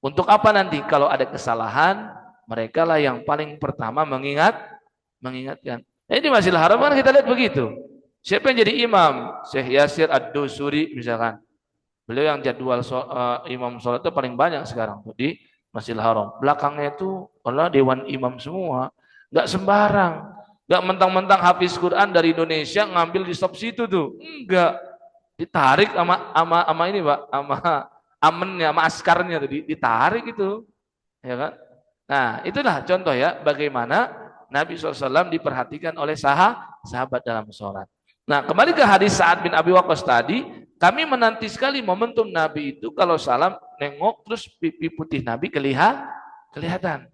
Untuk apa nanti kalau ada kesalahan, mereka lah yang paling pertama mengingatkan. Di Masjidil Haram kan kita lihat begitu. Siapa yang jadi imam? Syekh Yasir Ad-Dusuri misalkan. Beliau yang jadwal imam sholat itu paling banyak sekarang di Masjidil Haram. Belakangnya itu adalah dewan imam semua. Gak sembarang. Gak mentang-mentang hafiz Quran dari Indonesia ngambil di stop situ tuh. Enggak. Ditarik sama ini, Pak, sama amennya, sama askarnya tuh ditarik itu. Ya kan? Nah, itulah contoh ya bagaimana Nabi SAW diperhatikan oleh sahabat dalam sholat. Nah, kembali ke hadis Sa'ad bin Abi Waqqas tadi, kami menanti sekali momentum Nabi itu kalau salam nengok terus pipi putih Nabi kelihatan.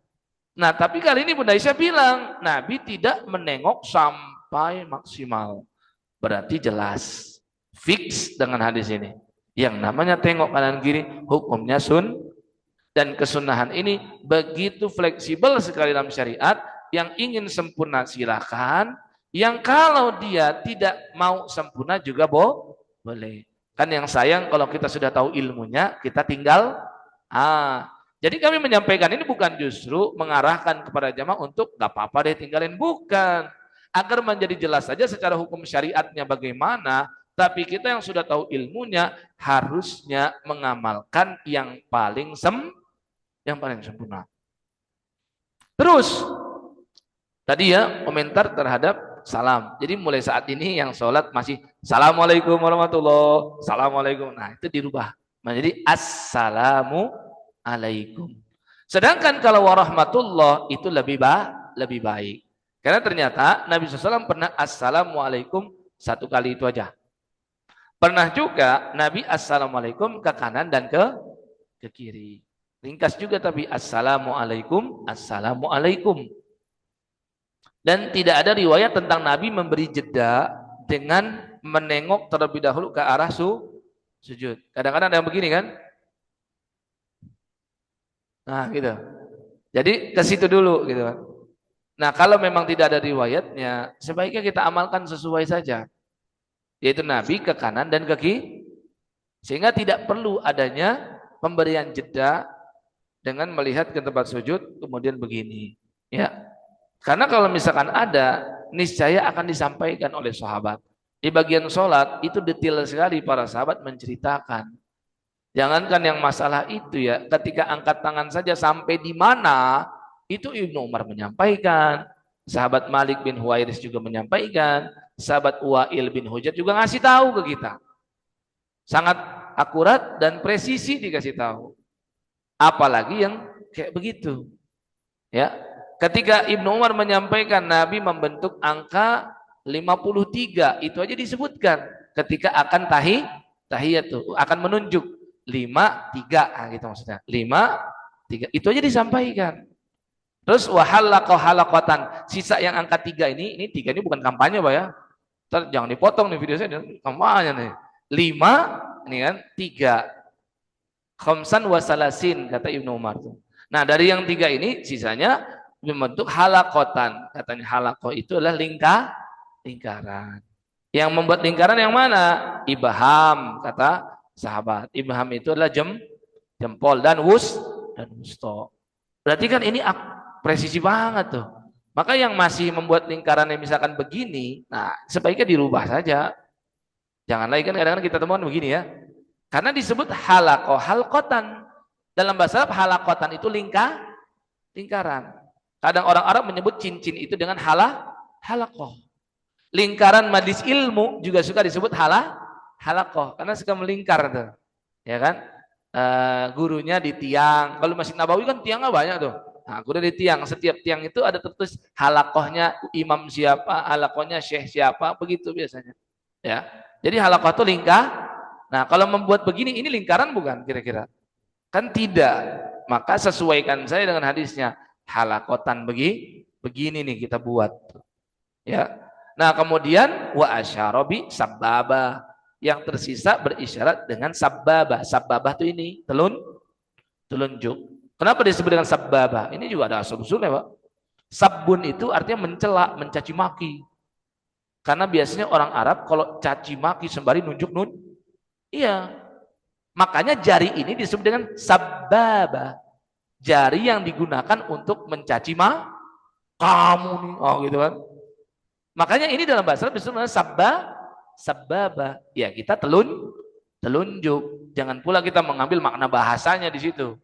Nah, tapi kali ini Bunda Aisyah bilang Nabi tidak menengok sampai maksimal. Berarti jelas. Fix dengan hadis ini. Yang namanya tengok kanan kiri hukumnya dan kesunahan ini begitu fleksibel sekali dalam syariat. Yang ingin sempurna silakan. Yang kalau dia tidak mau sempurna juga boleh. Kan yang sayang kalau kita sudah tahu ilmunya, kita tinggal. Jadi kami menyampaikan ini bukan justru mengarahkan kepada jamaah untuk gak apa-apa deh tinggalin. Bukan. Agar menjadi jelas saja secara hukum syariatnya bagaimana. Tapi kita yang sudah tahu ilmunya harusnya mengamalkan yang paling sempurna. Terus, tadi ya komentar terhadap salam. Jadi mulai saat ini yang sholat masih Assalamualaikum warahmatullahi. Assalamualaikum. Nah itu dirubah menjadi Assalamualaikum. Sedangkan kalau warahmatullah itu lebih baik. Karena ternyata Nabi SAW pernah Assalamualaikum satu kali itu aja. Pernah juga Nabi Assalamualaikum ke kanan dan ke kiri. Ringkas juga tapi Assalamualaikum, Assalamualaikum. Dan tidak ada riwayat tentang Nabi memberi jeda dengan menengok terlebih dahulu ke arah sujud. Kadang-kadang ada yang begini kan? Nah gitu. Jadi ke situ dulu gitu kan. Nah kalau memang tidak ada riwayatnya, sebaiknya kita amalkan sesuai saja. Yaitu Nabi ke kanan dan ke kiri. Sehingga tidak perlu adanya pemberian jeda dengan melihat ke tempat sujud kemudian begini. Ya. Karena kalau misalkan ada, niscaya akan disampaikan oleh sahabat. Di bagian sholat itu detail sekali para sahabat menceritakan. Jangankan yang masalah itu ya, ketika angkat tangan saja sampai di mana, itu Ibnu Umar menyampaikan. Sahabat Malik bin Huwairis juga menyampaikan. Sahabat Wa'il bin Hujr juga ngasih tahu ke kita. Sangat akurat dan presisi dikasih tahu. Apalagi yang kayak begitu. Ya. Ketika Ibnu Umar menyampaikan Nabi membentuk angka 53, itu aja disebutkan ketika akan tahiyat tuh, akan menunjuk 53 gitu maksudnya. 53 itu aja disampaikan. Terus halaqatan, sisa yang angka 3 ini 3 ini bukan kampanye Pak ya. Ntar jangan dipotong nih video saya, kampanye nih. 5 ini kan 3. Khamsan wasalasin kata Ibnu Umar tuh. Nah, dari yang 3 ini sisanya membentuk halaqatan. Katanya halaqah itu adalah lingkaran. Yang membuat lingkaran yang mana? Ibham kata sahabat. Ibham itu adalah jempol dan wusto. Berarti kan ini presisi banget tuh. Maka yang masih membuat lingkaran yang misalkan begini, nah sebaiknya dirubah saja. Jangan lagi kan kadang-kadang kita temukan begini ya. Karena disebut halaqatan. Dalam bahasa Arab halaqatan itu lingkaran. Kadang orang Arab menyebut cincin itu dengan halaqah. Lingkaran majlis ilmu juga suka disebut halaqah karena suka melingkar tuh. Ya kan? Gurunya di tiang. Kalau Masjid Nabawi kan tiangnya banyak tuh. Nah, guru di tiang, setiap tiang itu ada tertulis halaqahnya imam siapa, halaqahnya syekh siapa, begitu biasanya. Ya. Jadi halaqah itu Nah, kalau membuat begini ini lingkaran bukan kira-kira? Kan tidak. Maka sesuaikan saya dengan hadisnya. Halaqatan begini nih kita buat. Ya. Nah, kemudian wa asyarabi sababa. Yang tersisa berisyarat dengan sababa. Sababa itu ini, telunjuk. Kenapa disebut dengan sababa? Ini juga ada asal-usulnya, Pak. Sabbun itu artinya mencela, mencaci maki. Karena biasanya orang Arab kalau caci maki sembari nunjuk iya. Makanya jari ini disebut dengan sababa. Jari yang digunakan untuk mencaci kamu nih. Oh gitu kan. Makanya ini dalam bahasa Arab disebut dengan sababa. Ya kita telunjuk. Jangan pula kita mengambil makna bahasanya di situ.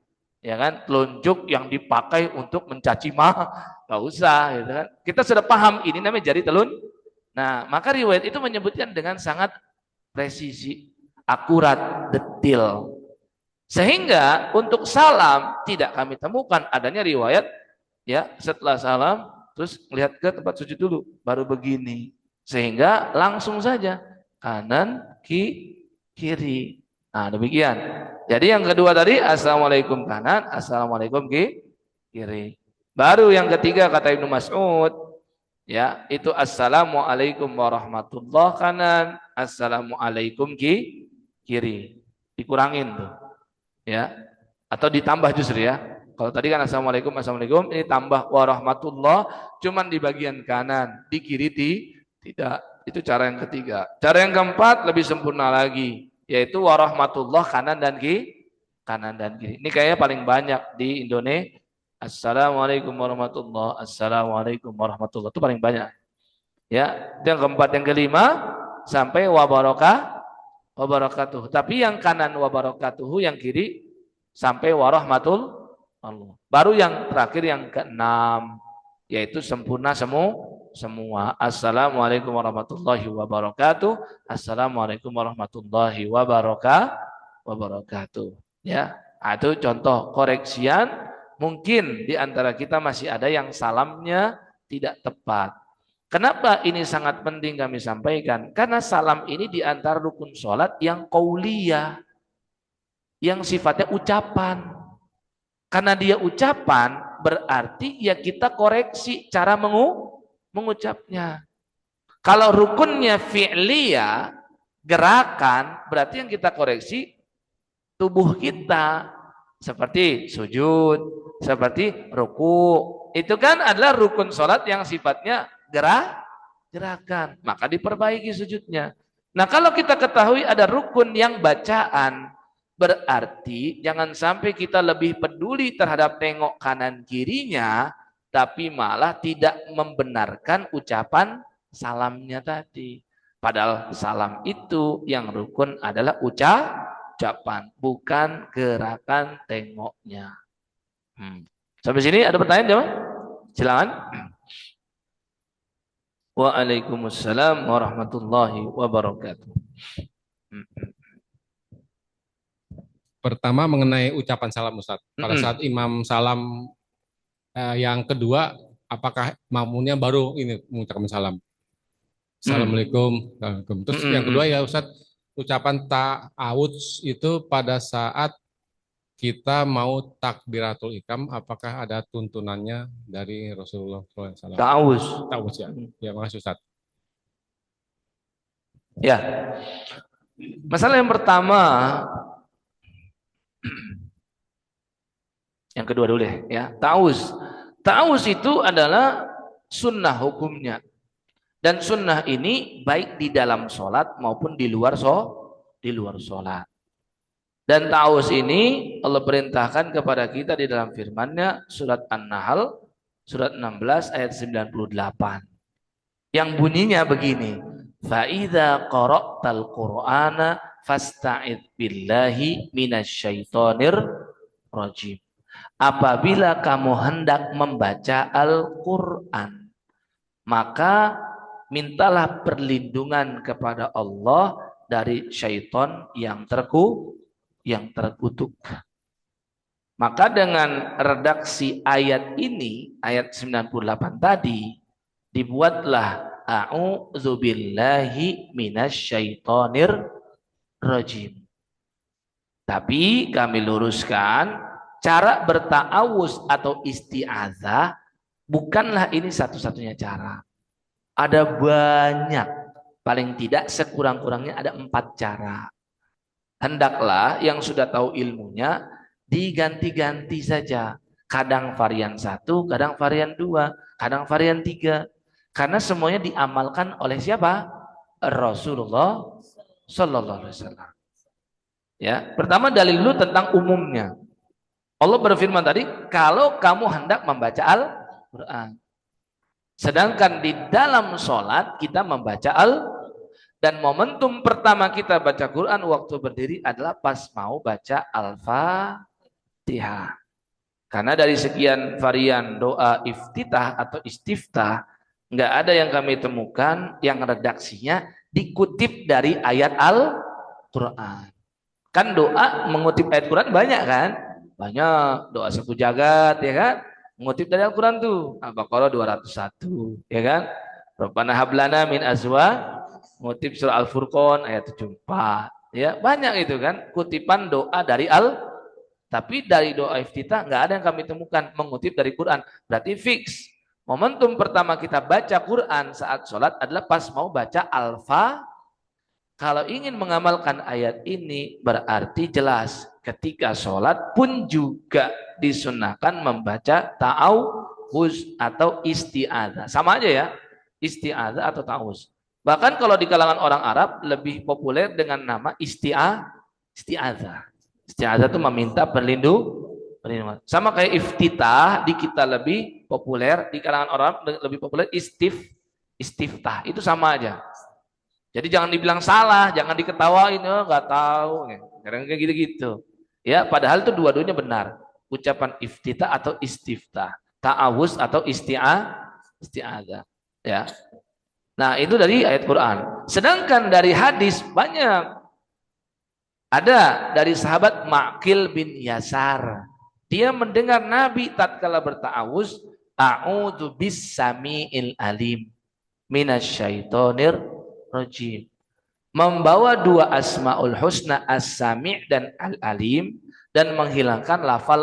Ya kan, telunjuk yang dipakai untuk mencaci nggak usah gitu kan. Kita sudah paham ini namanya jari Nah, maka riwayat itu menyebutkan dengan sangat presisi, akurat, detail. Sehingga untuk salam tidak kami temukan adanya riwayat ya, setelah salam terus lihat ke tempat sujud dulu, baru begini. Sehingga langsung saja kanan, kiri. Nah, demikian. Jadi yang kedua tadi assalamualaikum kanan, assalamualaikum kiri. Baru yang ketiga kata Ibnu Mas'ud, Ya, itu assalamualaikum warahmatullah kanan, assalamualaikum kiri. Dikurangin tuh, ya. Atau ditambah justru ya. Kalau tadi kan assalamualaikum, ini tambah warahmatullah, cuman di bagian kanan, di kiri tidak. Itu cara yang ketiga. Cara yang keempat lebih sempurna lagi, yaitu warahmatullah kanan dan kiri. Ini kayaknya paling banyak di Indonesia. Assalamualaikum warahmatullah, assalamualaikum warahmatullah, itu paling banyak. Ya, itu yang keempat. Yang kelima sampai wabarakatuh. Tapi yang kanan wabarakatuh, yang kiri sampai warahmatullah. Baru yang terakhir yang keenam, yaitu sempurna semua. Assalamualaikum warahmatullahi wabarakatuh. Assalamualaikum warahmatullahi wabarakatuh. Ya, itu contoh koreksian. Mungkin di antara kita masih ada yang salamnya tidak tepat. Kenapa ini sangat penting kami sampaikan? Karena salam ini di antara rukun sholat yang qauliyah, yang sifatnya ucapan. Karena dia ucapan, berarti ya kita koreksi cara mengucapnya. Kalau rukunnya fi'liyah, gerakan, berarti yang kita koreksi tubuh kita. Seperti sujud, seperti ruku. Itu kan adalah rukun sholat yang sifatnya gerakan. Maka diperbaiki sujudnya. Nah, kalau kita ketahui ada rukun yang bacaan, berarti jangan sampai kita lebih peduli terhadap tengok kanan kirinya, tapi malah tidak membenarkan ucapan salamnya tadi. Padahal salam itu yang rukun adalah ucapan, bukan gerakan tengoknya. Sampai sini ada pertanyaan, jemaah? Silakan. Waalaikumsalam warahmatullahi wabarakatuh. Pertama mengenai ucapan salam Ustaz. Pada saat imam salam yang kedua, apakah makmumnya baru ini mengucapkan salam? Assalamualaikum. Terus yang kedua ya Ustaz, ucapan ta'awudz itu pada saat kita mau takbiratul ikam, apakah ada tuntunannya dari Rasulullah SAW? Ta'awudz ya. Ya, makasih Ustaz. Ya. Masalah yang pertama, yang kedua dulu deh ya. Ta'awuz itu adalah sunnah hukumnya. Dan sunnah ini baik di dalam sholat maupun di luar sholat. Dan ta'awuz ini Allah perintahkan kepada kita di dalam firman-Nya surat An-Nahl surat 16 ayat 98. Yang bunyinya begini, fa idza qara'tal qur'ana fasta'id billahi minasyaitonir rajim. Apabila kamu hendak membaca Al-Qur'an, maka mintalah perlindungan kepada Allah dari syaitan yang terkutuk. Maka dengan redaksi ayat ini, ayat 98 tadi, dibuatlah a'udzubillahi minasyaitonir rajim. Tapi kami luruskan, cara berta'awuz atau isti'adzah bukanlah ini satu-satunya cara. Ada banyak, paling tidak sekurang-kurangnya ada 4 cara. Hendaklah yang sudah tahu ilmunya diganti-ganti saja. Kadang varian 1, kadang varian 2, kadang varian 3. Karena semuanya diamalkan oleh siapa? Rasulullah Sallallahu Alaihi Wasallam. Ya, pertama dalil dulu tentang umumnya. Allah berfirman tadi, kalau kamu hendak membaca Al-Quran. Sedangkan di dalam sholat kita membaca dan momentum pertama kita baca Quran waktu berdiri adalah pas mau baca Al-Fatihah. Karena dari sekian varian doa iftitah atau istiftah, nggak ada yang kami temukan yang redaksinya dikutip dari ayat Al-Quran. Kan doa mengutip ayat Quran banyak kan? Banyak doa sapu jagat ya kan? Mengutip dari Al-Quran tuh. Al-Baqarah 201 ya kan? Rabbana hablana min azwa, mengutip surah Al-Furqan ayat 74. Ya, banyak itu kan kutipan doa dari tapi dari doa iftitah nggak ada yang kami temukan mengutip dari Quran. Berarti fix Momentum pertama kita baca Quran saat sholat adalah pas mau baca Al-Fatihah. Kalau ingin mengamalkan ayat ini berarti jelas ketika sholat pun juga disunahkan membaca ta'awuz atau isti'adzah. Sama aja ya, isti'adzah atau ta'awuz. Bahkan kalau di kalangan orang Arab lebih populer dengan nama isti'adzah. Isti'adzah itu meminta perlindungan. Sama kayak iftitah di kita lebih populer, di kalangan orang Arab lebih populer istiftah. Itu sama aja. Jadi jangan dibilang salah, jangan diketawain, oh nggak tahu, kadang kayak gitu-gitu. Ya, padahal itu dua-duanya benar. Ucapan iftitah atau istiftah, ta'awuz atau isti'adzah. Ya. Nah, itu dari ayat Quran. Sedangkan dari hadis banyak. Ada dari sahabat Ma'qil bin Yasar. Dia mendengar Nabi tatkala berta'awuz, a'udzu bis-sami'il alim minasyaitonir rajim. Membawa dua asmaul husna as-sami' dan al-alim dan menghilangkan lafal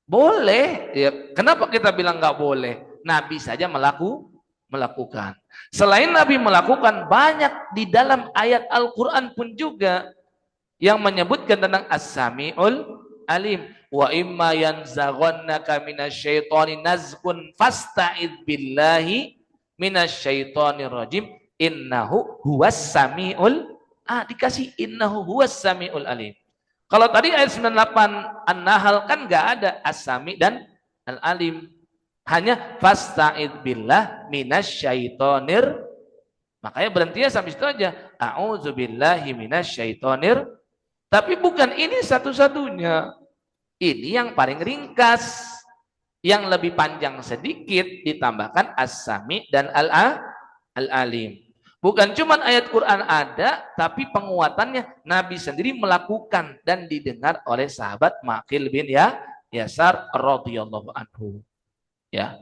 boleh ya. Kenapa kita bilang nggak boleh? Nabi saja melakukan. Selain Nabi melakukan, banyak di dalam ayat Al-Quran pun juga yang menyebutkan tentang as-sami'ul alim. Wa imma yanzaghannaka minasyaitoni nazghun fasta'idz billahi minasyaitonir rajim innahu huwas samiul dikasih innahu huwas samiul alim. Kalau tadi ayat 98 An-Nahl kan enggak ada as-sami dan al-alim. Hanya fasta'id billah minasyaitonir. Makanya berhenti sampai situ aja. A'udzubillahi minasyaitonir. Tapi bukan ini satu-satunya. Ini yang paling ringkas. Yang lebih panjang sedikit ditambahkan as-sami dan al-alim. Bukan cuma ayat Quran ada, tapi penguatannya Nabi sendiri melakukan dan didengar oleh sahabat Ma'qil bin Yasar radhiyallahu anhu. Ya.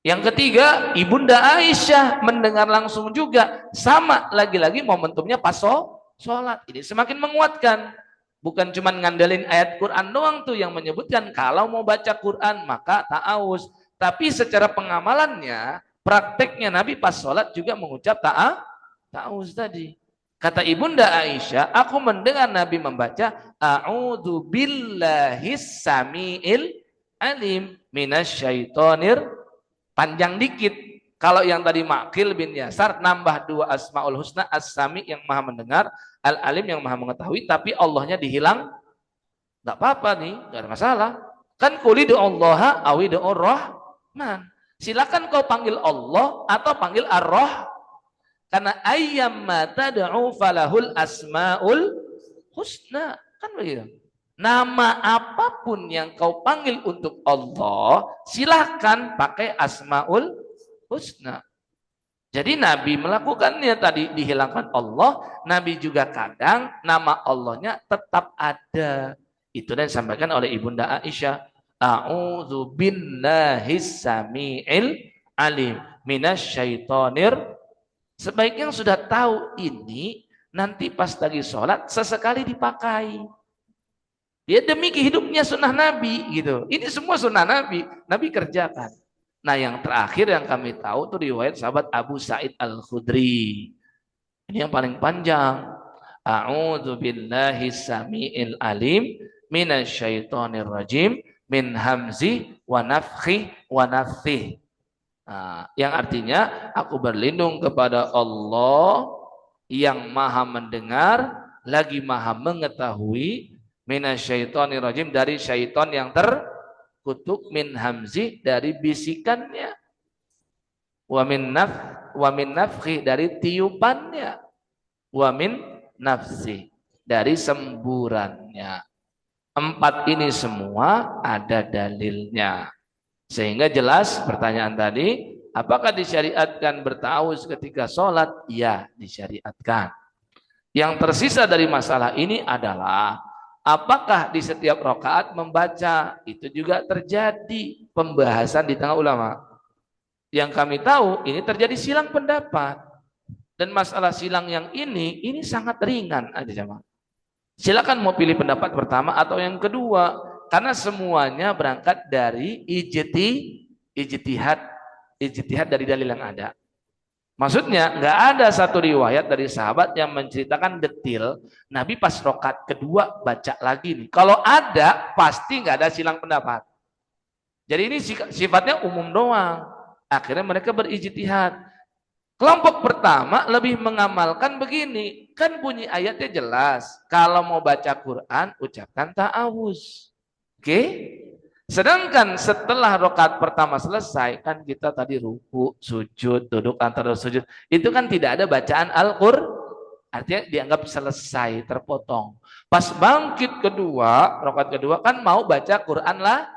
Yang ketiga, Ibunda Aisyah mendengar langsung juga, sama lagi-lagi momentumnya pas sholat. Ini semakin menguatkan. Bukan cuma ngandelin ayat Quran doang tuh yang menyebutkan kalau mau baca Quran maka ta'awuz. Tapi secara pengamalannya, prakteknya Nabi pas sholat juga mengucap ta'awuz tadi. Kata Ibunda Aisyah, aku mendengar Nabi membaca a'udzu billahis samiil alim minasyaitonir, panjang dikit. Kalau yang tadi Ma'qil bin Yasar nambah dua asmaul husna, as-sami yang maha mendengar, al-alim yang maha mengetahui, tapi Allahnya dihilang. Enggak apa-apa nih, enggak ada masalah. Kan qul Allah awi rahman. Silakan kau panggil Allah atau panggil Ar-Rah. Karena ayyamma tad'u falahul asmaul husna. Kan begitu. Nama apapun yang kau panggil untuk Allah, silahkan pakai asmaul husna. Jadi Nabi melakukannya tadi, dihilangkan Allah. Nabi juga kadang nama Allahnya tetap ada. Itu yang disampaikan oleh Ibunda Aisyah. A'udzu billahis samiil alim minasyaitonir. Sebaiknya sudah tahu ini, nanti pas lagi sholat sesekali dipakai. Dia demi hidupnya sunnah Nabi gitu. Ini semua sunnah Nabi, Nabi kerjakan. Nah, yang terakhir yang kami tahu itu riwayat sahabat Abu Sa'id Al-Khudri. Ini yang paling panjang. A'udzu billahi samiil alim minasyaitonir rajim min hamzi wa nafkhi wa naftih. Nah, yang artinya aku berlindung kepada Allah yang maha mendengar lagi maha mengetahui, minasyaitonir rajim, dari syaitan yang terkutuk, min hamzi dari bisikannya, wa min nafkhi dari tiupannya, wa min nafsi dari semburannya. Empat ini semua ada dalilnya. Sehingga jelas pertanyaan tadi, apakah disyariatkan berta'awuz ketika sholat? Ya, disyariatkan. Yang tersisa dari masalah ini adalah apakah di setiap rakaat membaca? Itu juga terjadi pembahasan di tengah ulama. Yang kami tahu ini terjadi silang pendapat. Dan masalah silang yang ini sangat ringan aja jemaah. Silakan mau pilih pendapat pertama atau yang kedua, karena semuanya berangkat dari ijtihad, ijtihad dari dalil yang ada. Maksudnya nggak ada satu riwayat dari sahabat yang menceritakan detil Nabi pas rokat kedua baca lagi nih. Kalau ada pasti nggak ada silang pendapat. Jadi ini sifatnya umum doang. Akhirnya mereka berijtihad. Kelompok pertama lebih mengamalkan begini, kan bunyi ayatnya jelas. Kalau mau baca Quran ucapkan ta'awuz. Oke? Sedangkan setelah rakaat pertama selesai, kan kita tadi ruku, sujud, duduk antara sujud. Itu kan tidak ada bacaan Al-Qur'an. Artinya dianggap selesai, terpotong. Pas bangkit kedua, rakaat kedua kan mau baca Quran lah.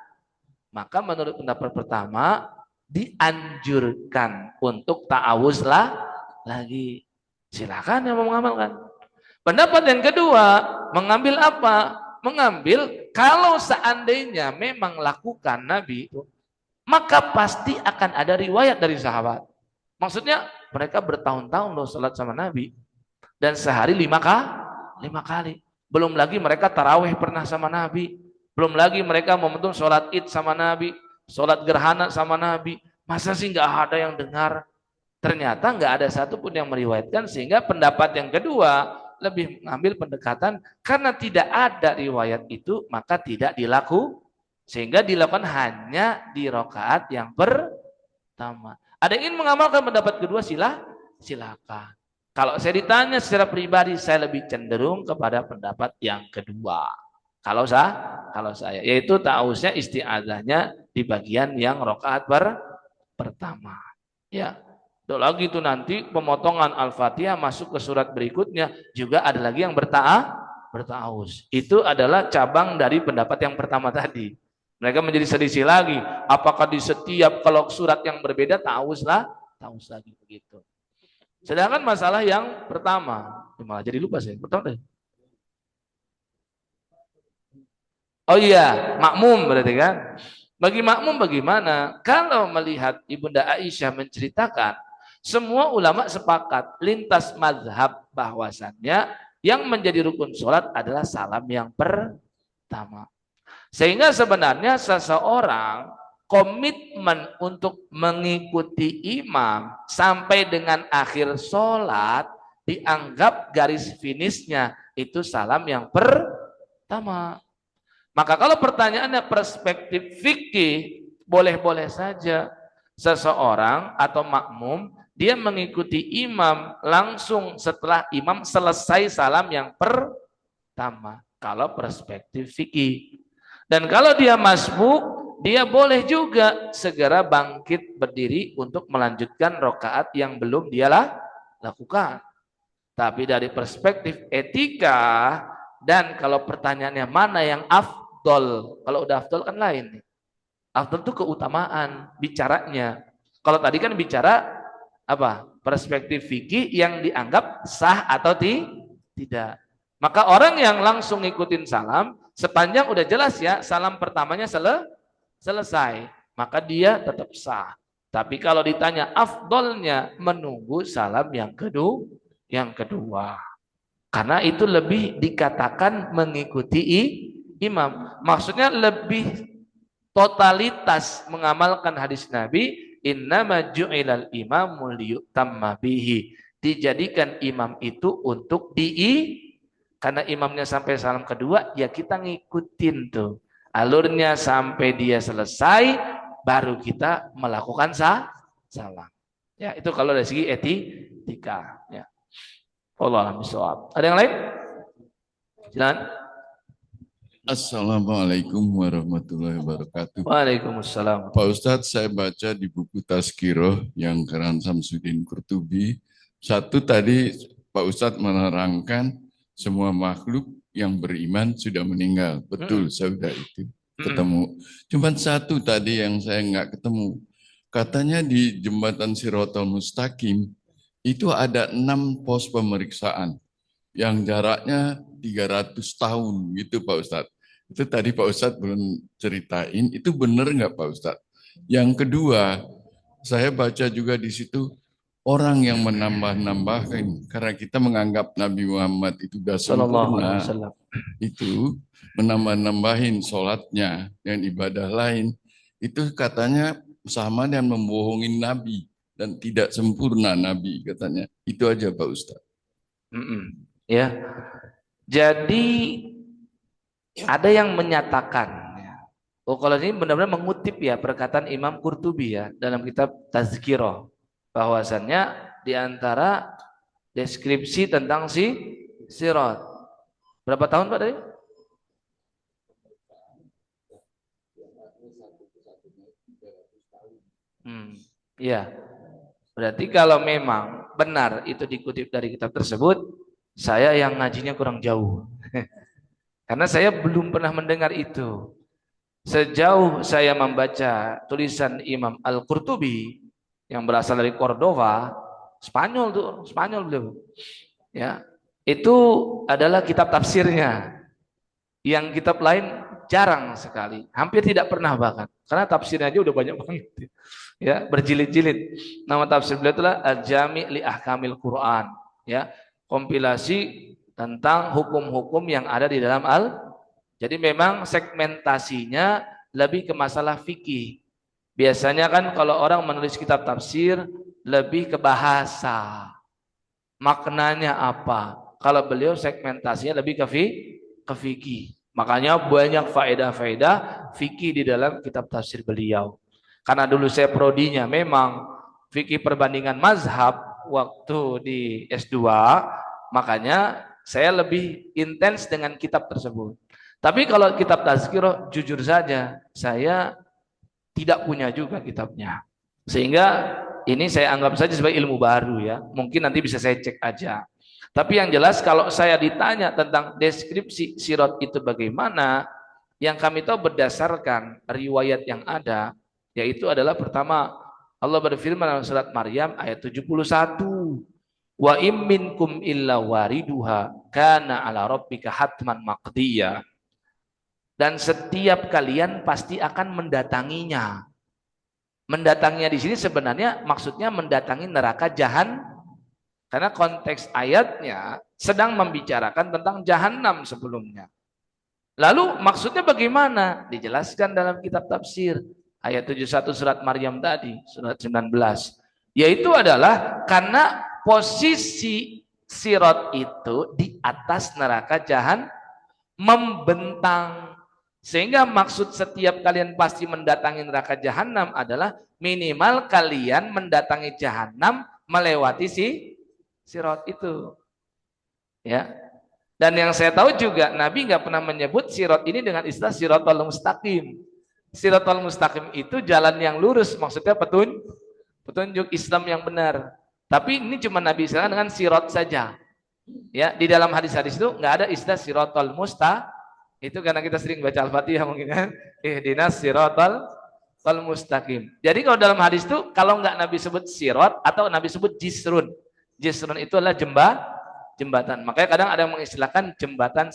Maka menurut pendapat pertama, dianjurkan untuk ta'awuz lah lagi. Silakan yang mau mengamalkan. Pendapat yang kedua, mengambil apa? Mengambil kalau seandainya memang lakukan Nabi itu, maka pasti akan ada riwayat dari sahabat. Maksudnya mereka bertahun-tahun loh salat sama Nabi dan sehari 5 kali. Belum lagi mereka tarawih pernah sama Nabi. Belum lagi mereka momentum sholat id sama Nabi, sholat gerhana sama Nabi. Masa sih nggak ada yang dengar? Ternyata nggak ada satupun yang meriwayatkan, sehingga pendapat yang kedua lebih mengambil pendekatan karena tidak ada riwayat itu maka tidak dilakukan, sehingga dilakukan hanya di rakaat yang pertama. Ada yang ingin mengamalkan pendapat kedua, silakan. Kalau saya ditanya secara pribadi, saya lebih cenderung kepada pendapat yang kedua. Kalau saya, yaitu ta'awuznya, isti'adzahnya di bagian yang rakaat pertama. Ya. Lagi itu nanti pemotongan Al-Fatihah masuk ke surat berikutnya juga ada lagi yang berta'awuz. Itu adalah cabang dari pendapat yang pertama tadi. Mereka menjadi selisih lagi. Apakah di setiap kalau surat yang berbeda ta'awuz lagi begitu. Sedangkan masalah yang pertama, malah jadi lupa saya. Pertama deh. Oh iya, makmum berarti kan. Bagi makmum bagaimana? Kalau melihat Ibunda Aisyah menceritakan, semua ulama sepakat lintas mazhab bahwasannya yang menjadi rukun sholat adalah salam yang pertama. Sehingga sebenarnya seseorang komitmen untuk mengikuti imam sampai dengan akhir sholat dianggap garis finishnya itu salam yang pertama. Maka kalau pertanyaannya perspektif fikih, boleh-boleh saja seseorang atau makmum dia mengikuti imam langsung setelah imam selesai salam yang pertama. Kalau perspektif fikih. Dan kalau dia masbuk, dia boleh juga segera bangkit berdiri untuk melanjutkan rakaat yang belum dia lakukan. Tapi dari perspektif etika, dan kalau pertanyaannya mana yang afdol, kalau udah afdol kan lain. Afdol itu keutamaan bicaranya. Kalau tadi kan bicara apa? Perspektif fikih yang dianggap sah atau tidak. Maka orang yang langsung ngikutin salam, sepanjang udah jelas ya salam pertamanya selesai, maka dia tetap sah. Tapi kalau ditanya afdolnya, menunggu salam yang kedua. Karena itu lebih dikatakan mengikuti imam. Maksudnya lebih totalitas mengamalkan hadis Nabi, innama ju'ilal imamu liyutamma bihi. Dijadikan imam itu untuk karena imamnya sampai salam kedua, ya kita ngikutin tuh alurnya sampai dia selesai, baru kita melakukan salam. Ya, itu kalau dari segi etika. Ya. Allah a'lam bishawab. Ada yang lain? Silakan. Assalamualaikum warahmatullahi wabarakatuh. Waalaikumsalam. Pak Ustadz, saya baca di buku Tazkirah yang karangan Samsudin Qurtubi. Satu tadi Pak Ustadz menerangkan semua makhluk yang beriman sudah meninggal. Betul, saya sudah itu ketemu. Cuma satu tadi yang saya nggak ketemu. Katanya di jembatan Shiratal Mustaqim itu ada 6 pos pemeriksaan yang jaraknya 300 tahun gitu Pak Ustadz. Itu tadi Pak Ustadz belum ceritain, itu benar nggak Pak Ustadz? Yang kedua, saya baca juga di situ orang yang menambah-nambahkan, karena kita menganggap Nabi Muhammad itu sudah sempurna, itu menambah-nambahin sholatnya dan ibadah lain, itu katanya sama dan membohongin Nabi dan tidak sempurna Nabi katanya. Itu aja Pak Ustadz. Ya, jadi ada yang menyatakan, oh kalau ini benar-benar mengutip ya perkataan Imam Qurtubi ya dalam kitab Tazkirah, bahwasannya di antara deskripsi tentang si sirat. Berapa tahun Pak tadi? Ya, berarti kalau memang benar itu dikutip dari kitab tersebut, saya yang ngajinya kurang jauh. Karena saya belum pernah mendengar itu. Sejauh saya membaca tulisan Imam Al-Qurtubi yang berasal dari Cordova, Spanyol tuh, Spanyol beliau. Ya, itu adalah kitab tafsirnya. Yang kitab lain jarang sekali, hampir tidak pernah bahkan. Karena tafsirnya aja udah banyak banget. Ya, berjilid-jilid. Nama tafsir beliau itulah Al-Jami' li Ahkamil Quran, ya, kompilasi tentang hukum-hukum yang ada di dalam Jadi memang segmentasinya lebih ke masalah fikih. Biasanya kan kalau orang menulis kitab tafsir lebih ke bahasa, maknanya apa. Kalau beliau segmentasinya lebih ke fikih. Makanya banyak faedah-faedah fikih di dalam kitab tafsir beliau. Karena dulu saya prodinya memang fikih perbandingan mazhab waktu di S2, makanya saya lebih intens dengan kitab tersebut. Tapi kalau kitab Tazkirah, jujur saja, saya tidak punya juga kitabnya. Sehingga ini saya anggap saja sebagai ilmu baru ya. Mungkin nanti bisa saya cek aja. Tapi yang jelas kalau saya ditanya tentang deskripsi sirat itu bagaimana, yang kami tahu berdasarkan riwayat yang ada, yaitu adalah pertama, Allah berfirman dalam surat Maryam ayat 71. Wa im minkum illa wariduha kana ala rabbika hatman maqdiyya. Dan setiap kalian pasti akan mendatanginya. Mendatanginya di sini sebenarnya maksudnya mendatangi neraka jahanam. Karena konteks ayatnya sedang membicarakan tentang jahanam sebelumnya. Lalu maksudnya bagaimana? Dijelaskan dalam kitab tafsir. Ayat 71 surat Maryam tadi, surat 19. Yaitu adalah karena posisi sirat itu di atas neraka jahanam membentang. Sehingga maksud setiap kalian pasti mendatangi neraka jahanam adalah minimal kalian mendatangi jahanam melewati sirat itu. Ya. Dan yang saya tahu juga Nabi nggak pernah menyebut sirat ini dengan istilah siratal mustaqim. Siratal mustaqim itu jalan yang lurus, maksudnya petunjuk Islam yang benar. Tapi ini cuma Nabi istilah dengan sirat saja. Ya, di dalam hadis-hadis itu nggak ada istilah siratal mustaqim. Itu karena kita sering baca Al-Fatihah mungkin kan. Ihdinas siratal mustaqim. Jadi kalau dalam hadis itu kalau nggak Nabi sebut sirat atau Nabi sebut jisrun. Jisrun itu adalah jembatan. Makanya kadang ada yang mengistilahkan jembatan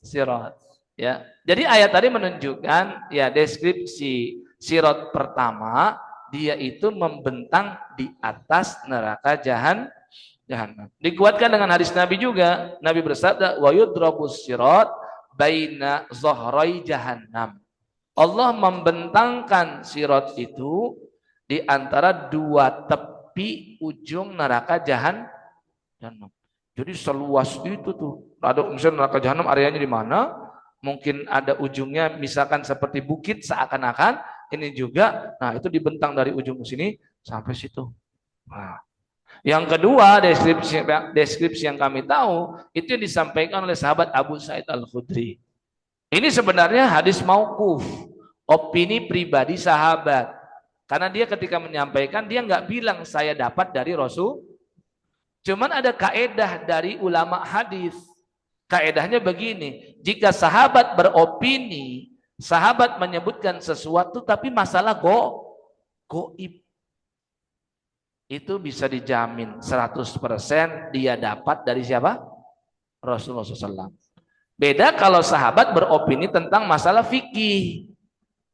sirat. Ya. Jadi ayat tadi menunjukkan ya deskripsi sirat pertama, dia itu membentang di atas neraka jahanam. Dikuatkan dengan hadis Nabi juga. Nabi bersabda wa yudrabus sirat baina zahrai jahannam. Allah membentangkan sirat itu di antara dua tepi ujung neraka jahanam. Jadi seluas itu tuh. Ada misalnya neraka jahanam areanya di mana? Mungkin ada ujungnya misalkan seperti bukit seakan-akan ini juga. Nah, itu dibentang dari ujung ke sini sampai situ. Nah, yang kedua, deskripsi yang kami tahu itu yang disampaikan oleh sahabat Abu Sa'id Al-Khudri. Ini sebenarnya hadis mauquf, opini pribadi sahabat. Karena dia ketika menyampaikan dia nggak bilang saya dapat dari Rasul. Cuman ada kaedah dari ulama hadis. Kaedahnya begini, jika sahabat beropini, sahabat menyebutkan sesuatu tapi masalah goib, itu bisa dijamin 100% dia dapat dari siapa? Rasulullah SAW. Beda kalau sahabat beropini tentang masalah fikih.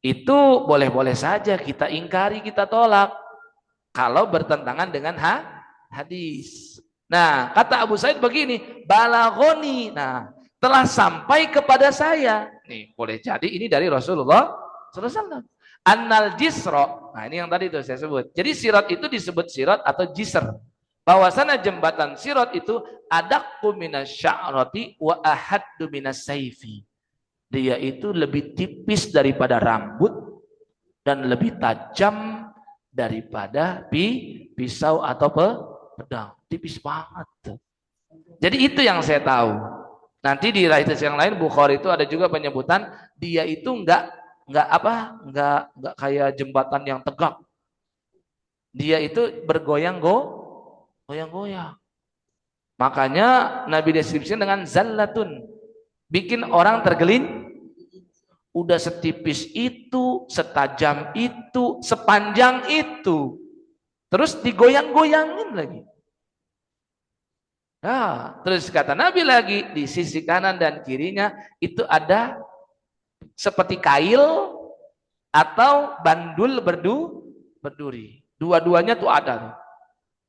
Itu boleh-boleh saja kita ingkari, kita tolak. Kalau bertentangan dengan hadis. Nah, kata Abu Sa'id begini, balaghoni. Nah, telah sampai kepada saya. Nih, boleh jadi ini dari Rasulullah SAW. Annal jisro, nah ini yang tadi itu saya sebut. Jadi sirat itu disebut sirat atau jisr. Bahwasana jembatan sirat itu adaqqu minasya'rati wa ahaddu minasayfi. Dia itu lebih tipis daripada rambut dan lebih tajam daripada pisau atau pedang. Tipis banget. Jadi itu yang saya tahu. Nanti di hadis yang lain Bukhari itu ada juga penyebutan dia itu enggak kayak jembatan yang tegak. Dia itu goyang-goyang. Makanya Nabi deskripsikan dengan zallatun. Bikin orang tergelin. Udah setipis itu, setajam itu, sepanjang itu. Terus digoyang-goyangin lagi. Nah, terus kata Nabi lagi, di sisi kanan dan kirinya itu ada seperti kail atau bandul berduri. Dua-duanya tuh ada.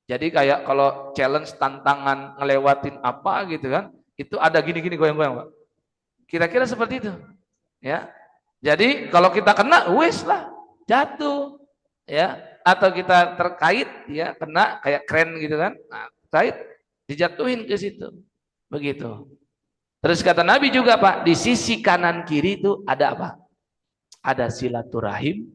Jadi kayak kalau challenge tantangan ngelewatin apa gitu kan, itu ada gini-gini goyang-goyang, Pak. Kira-kira seperti itu. Ya. Jadi kalau kita kena wis lah, jatuh. Ya, atau kita terkait ya, kena kayak keren gitu kan. Nah, terkait dijatuhin ke situ. Begitu. Terus kata Nabi juga, Pak, di sisi kanan kiri itu ada apa? Ada silaturahim,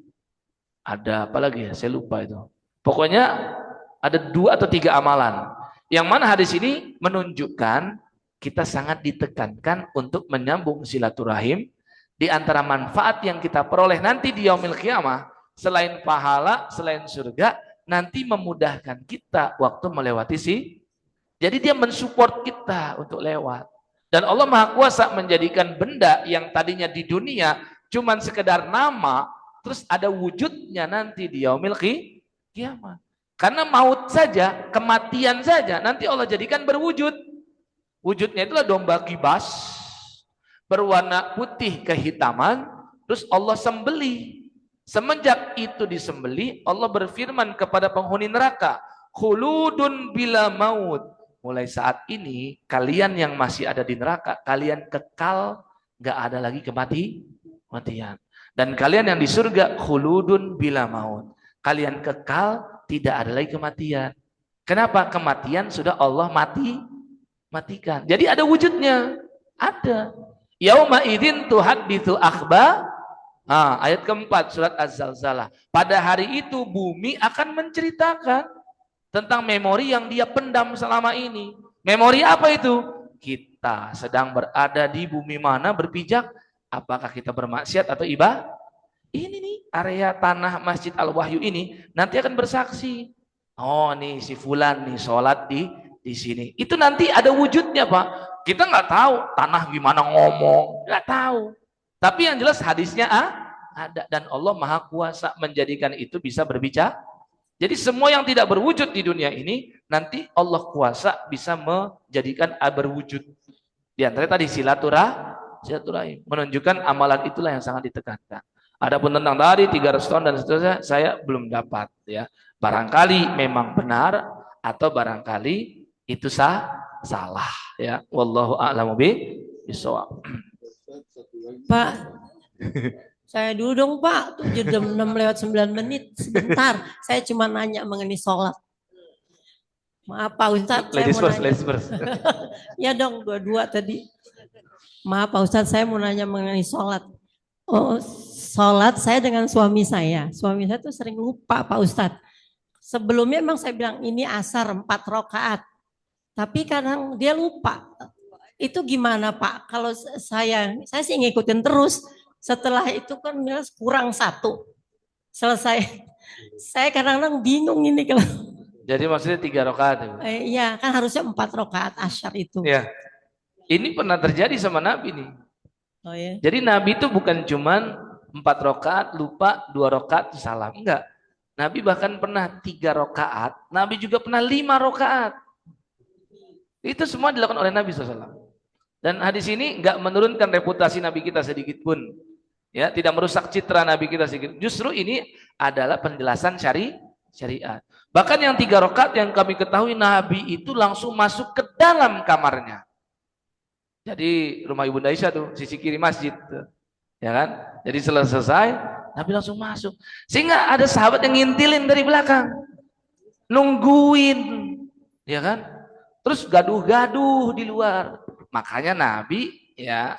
ada apa lagi ya? Saya lupa itu. Pokoknya ada 2 atau 3 amalan. Yang mana hadis ini menunjukkan kita sangat ditekankan untuk menyambung silaturahim. Di antara manfaat yang kita peroleh nanti di yaumil qiyamah, selain pahala, selain surga, nanti memudahkan kita waktu melewati Jadi dia mensupport kita untuk lewat. Dan Allah Maha Kuasa menjadikan benda yang tadinya di dunia cuman sekedar nama, terus ada wujudnya nanti di yaumil qiyamah. Karena maut saja, kematian saja, nanti Allah jadikan berwujud. Wujudnya itulah domba kibas, berwarna putih kehitaman, terus Allah sembelih. Semenjak itu disembelih, Allah berfirman kepada penghuni neraka, khuludun bila maut. Mulai saat ini, kalian yang masih ada di neraka, kalian kekal, gak ada lagi kematian. Dan kalian yang di surga, khuludun bila maut. Kalian kekal, tidak ada lagi kematian. Kenapa? Kematian sudah Allah matikan. Jadi ada wujudnya. Ada. Yauma idzin tuhadditsu akhba. Ayat keempat surat Az-Zalzalah. Pada hari itu bumi akan menceritakan tentang memori yang dia pendam selama ini. Memori apa itu? Kita sedang berada di bumi mana berpijak? Apakah kita bermaksiat atau ibadah? Ini nih area tanah Masjid Al-Wahyu ini nanti akan bersaksi. Oh nih si fulan nih sholat di sini. Itu nanti ada wujudnya, Pak. Kita nggak tahu tanah gimana ngomong, nggak tahu. Tapi yang jelas hadisnya ada, dan Allah Maha Kuasa menjadikan itu bisa berbicara. Jadi semua yang tidak berwujud di dunia ini nanti Allah kuasa bisa menjadikan berwujud. Di antara tadi silaturahim menunjukkan amalan itulah yang sangat ditekankan. Adapun tentang tadi 300 tahun dan seterusnya saya belum dapat ya. Barangkali memang benar atau barangkali itu salah ya. Wallahu a'lamu bishawab. Pak, saya dulu dong Pak, 7:06:09 sebentar. Saya cuma nanya mengenai sholat. Maaf Pak Ustadz. Ladies first. Ya dong, dua-dua tadi. Maaf Pak Ustadz, saya mau nanya mengenai sholat. Oh, sholat saya dengan suami saya. Suami saya tuh sering lupa Pak Ustadz. Sebelumnya memang saya bilang ini asar 4 rakaat. Tapi kadang dia lupa. Itu gimana Pak? Kalau saya sih ngikutin terus. Setelah itu kan kurang 1. Selesai. Saya kadang-kadang bingung ini kalau. Jadi maksudnya 3 rakaat. Iya, kan harusnya 4 rakaat asyar itu. Iya. Ini pernah terjadi sama Nabi nih. Oh ya. Jadi Nabi itu bukan cuman 4 rakaat lupa, 2 rakaat salam. Enggak. Nabi bahkan pernah 3 rakaat. Nabi juga pernah 5 rakaat. Itu semua dilakukan oleh Nabi SAW. Dan hadis ini enggak menurunkan reputasi Nabi kita sedikit pun. Ya, tidak merusak citra Nabi kita sedikit. Justru ini adalah penjelasan syariat. Bahkan yang 3 rakaat yang kami ketahui Nabi itu langsung masuk ke dalam kamarnya. Jadi rumah Ibunda Aisyah tuh sisi kiri masjid tuh. Ya kan? Jadi selesai Nabi langsung masuk. Sehingga ada sahabat yang ngintilin dari belakang. Nungguin. Ya kan? Terus gaduh-gaduh di luar. Makanya Nabi ya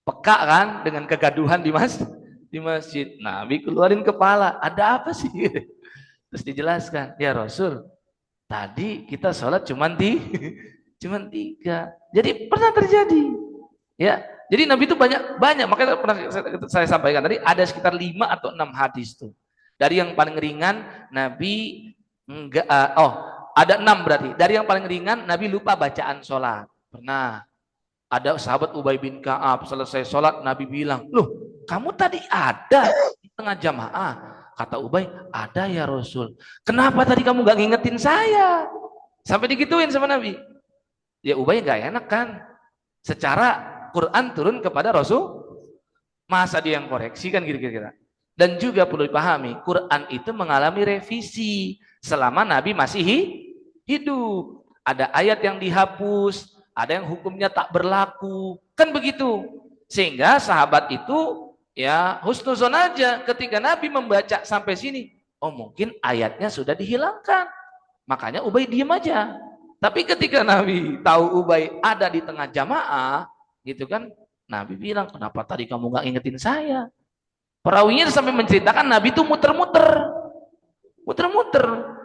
peka kan dengan kegaduhan di masjid. Nabi keluarin kepala. Ada apa sih? Terus dijelaskan. Ya Rasul, tadi kita sholat cuman 3. Jadi pernah terjadi. Ya, jadi Nabi itu banyak, makanya pernah saya sampaikan tadi ada sekitar 5 atau 6 hadis tuh. Dari yang paling ringan Nabi enggak ada 6 berarti. Dari yang paling ringan Nabi lupa bacaan sholat. Pernah. Ada sahabat Ubay bin Ka'ab selesai sholat Nabi bilang, "Loh, kamu tadi ada di tengah jamaah." Kata Ubay, "Ada ya Rasul. Kenapa tadi kamu gak ngingetin saya?" Sampai digituin sama Nabi. Ya Ubay gak enak kan. Secara Quran turun kepada Rasul, masa dia yang koreksi kan kira-kira. Dan juga perlu dipahami, Quran itu mengalami revisi selama Nabi masih hidup. Ada ayat yang dihapus, ada yang hukumnya tak berlaku, kan begitu. Sehingga sahabat itu ya husnuzon aja ketika Nabi membaca sampai sini. Oh mungkin ayatnya sudah dihilangkan. Makanya Ubay diam aja. Tapi ketika Nabi tahu Ubay ada di tengah jamaah, gitu kan, Nabi bilang, "Kenapa tadi kamu gak ingetin saya?" Perawinya sampai menceritakan Nabi itu muter-muter.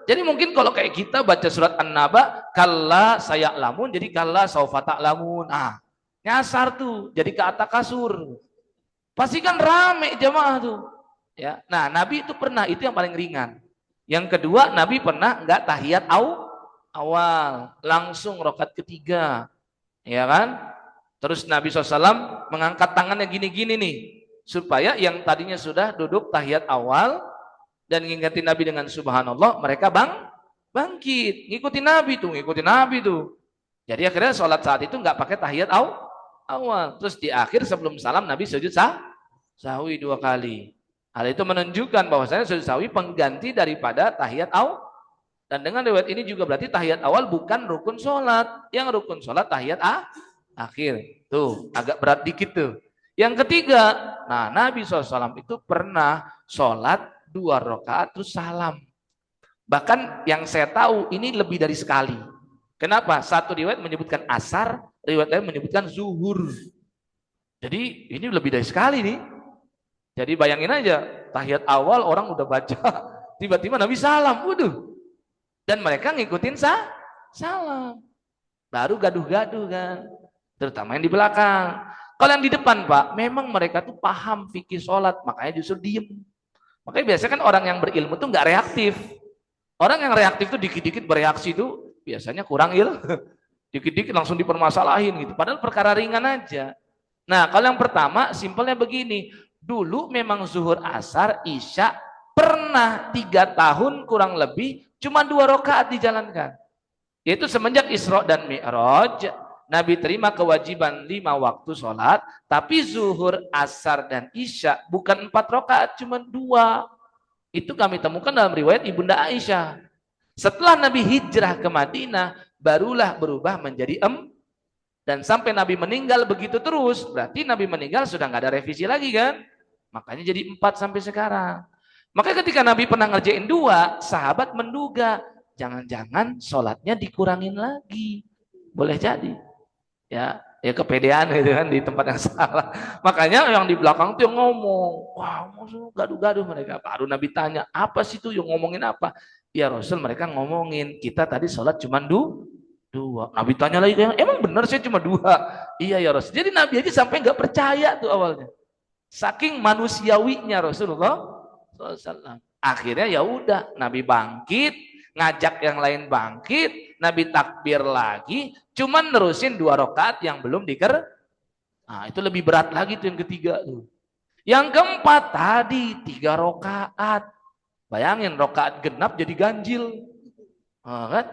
Jadi mungkin kalau kayak kita baca surat An-Naba, kalla saya'lamun, jadi kalla saufa ta'lamun. Nyasar tuh, jadi kata kasur. Pasti kan rame jamaah tuh. Ya. Nah, Nabi itu pernah, itu yang paling ringan. Yang kedua, Nabi pernah enggak tahiyat awal, langsung rakaat ketiga. Ya kan? Terus Nabi SAW mengangkat tangannya gini-gini nih. Supaya yang tadinya sudah duduk tahiyat awal dan ngingetin Nabi dengan subhanallah, mereka bangkit. Ngikutin Nabi tuh. Jadi akhirnya sholat saat itu nggak pakai tahiyat awal. Terus di akhir sebelum salam Nabi sujud sahwi 2 kali. Hal itu menunjukkan bahwasanya sujud sahwi pengganti daripada tahiyat awal. Dan dengan riwayat ini juga berarti tahiyat awal bukan rukun sholat. Yang rukun sholat tahiyat akhir. Tuh, agak berat dikit tuh. Yang ketiga, nah Nabi SAW itu pernah sholat 2 rakaat terus salam. Bahkan yang saya tahu ini lebih dari sekali. Kenapa? Satu riwayat menyebutkan asar, riwayat lain menyebutkan zuhur. Jadi ini lebih dari sekali nih. Jadi bayangin aja, tahiyat awal orang udah baca, tiba-tiba Nabi salam, waduh. Dan mereka ngikutin salam. Baru gaduh-gaduh kan. Terutama yang di belakang. Kalau yang di depan Pak, memang mereka tuh paham fikih sholat, makanya justru diem. Makanya biasanya kan orang yang berilmu tuh nggak reaktif. Orang yang reaktif tuh dikit-dikit bereaksi tuh biasanya kurang dikit-dikit langsung dipermasalahin gitu. Padahal perkara ringan aja. Nah kalau yang pertama simpelnya begini. Dulu memang zuhur asar isya pernah 3 tahun kurang lebih cuma 2 rakaat dijalankan. Yaitu semenjak Isra dan Mi'raj. Nabi terima kewajiban 5 waktu sholat, tapi zuhur, asar, dan isya bukan 4 rakaat, cuma 2. Itu kami temukan dalam riwayat Ibunda Aisyah. Setelah Nabi hijrah ke Madinah, barulah berubah menjadi 4. Dan sampai Nabi meninggal begitu terus, berarti Nabi meninggal sudah nggak ada revisi lagi kan? Makanya jadi 4 sampai sekarang. Makanya ketika Nabi pernah ngerjain 2, sahabat menduga, jangan-jangan sholatnya dikurangin lagi. Boleh jadi. Ya kepedean gitu kan di tempat yang salah. Makanya yang di belakang tuh yang ngomong, wah maksudnya gaduh-gaduh mereka. Baru Nabi tanya, apa sih tuh yang ngomongin apa? Ya Rasul, mereka ngomongin kita tadi sholat cuma 2. Nabi tanya lagi, emang benar sih cuma 2? Iya ya Rasul. Jadi Nabi aja sampai nggak percaya tuh awalnya. Saking manusiawinya Rasulullah SAW. Akhirnya ya udah, Nabi bangkit, ngajak yang lain bangkit, Nabi takbir lagi, cuman nerusin 2 rakaat yang belum Nah, itu lebih berat lagi tuh yang ketiga tuh. Yang keempat tadi 3 rakaat. Bayangin rakaat genap jadi ganjil. Kan?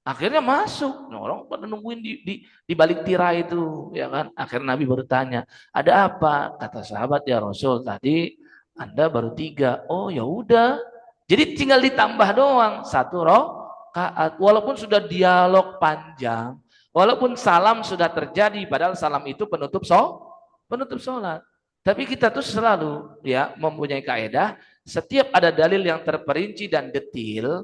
Akhirnya masuk. Nah, orang pada nungguin di balik tirai itu, ya kan? Akhirnya Nabi baru tanya, "Ada apa?" Kata sahabat, "Ya Rasul, tadi Anda baru 3. Oh, ya udah. Jadi tinggal ditambah doang 1 rakaat. Walaupun sudah dialog panjang, walaupun salam sudah terjadi, padahal salam itu penutup sholat. Tapi kita tuh selalu ya mempunyai kaidah, setiap ada dalil yang terperinci dan detil,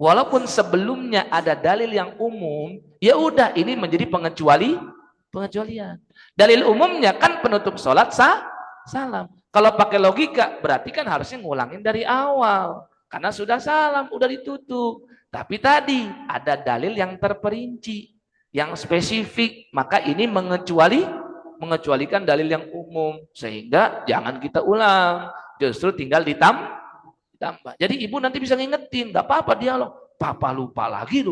walaupun sebelumnya ada dalil yang umum, ya udah ini menjadi pengecualian. Dalil umumnya kan penutup sholat salam. Kalau pakai logika berarti kan harusnya ngulangin dari awal. Karena sudah salam, udah ditutup. Tapi tadi ada dalil yang terperinci, yang spesifik. Maka ini mengecualikan dalil yang umum. Sehingga jangan kita ulang. Justru tinggal ditambah. Jadi ibu nanti bisa ngingetin. Gak apa-apa dia loh. Papa lupa lagi.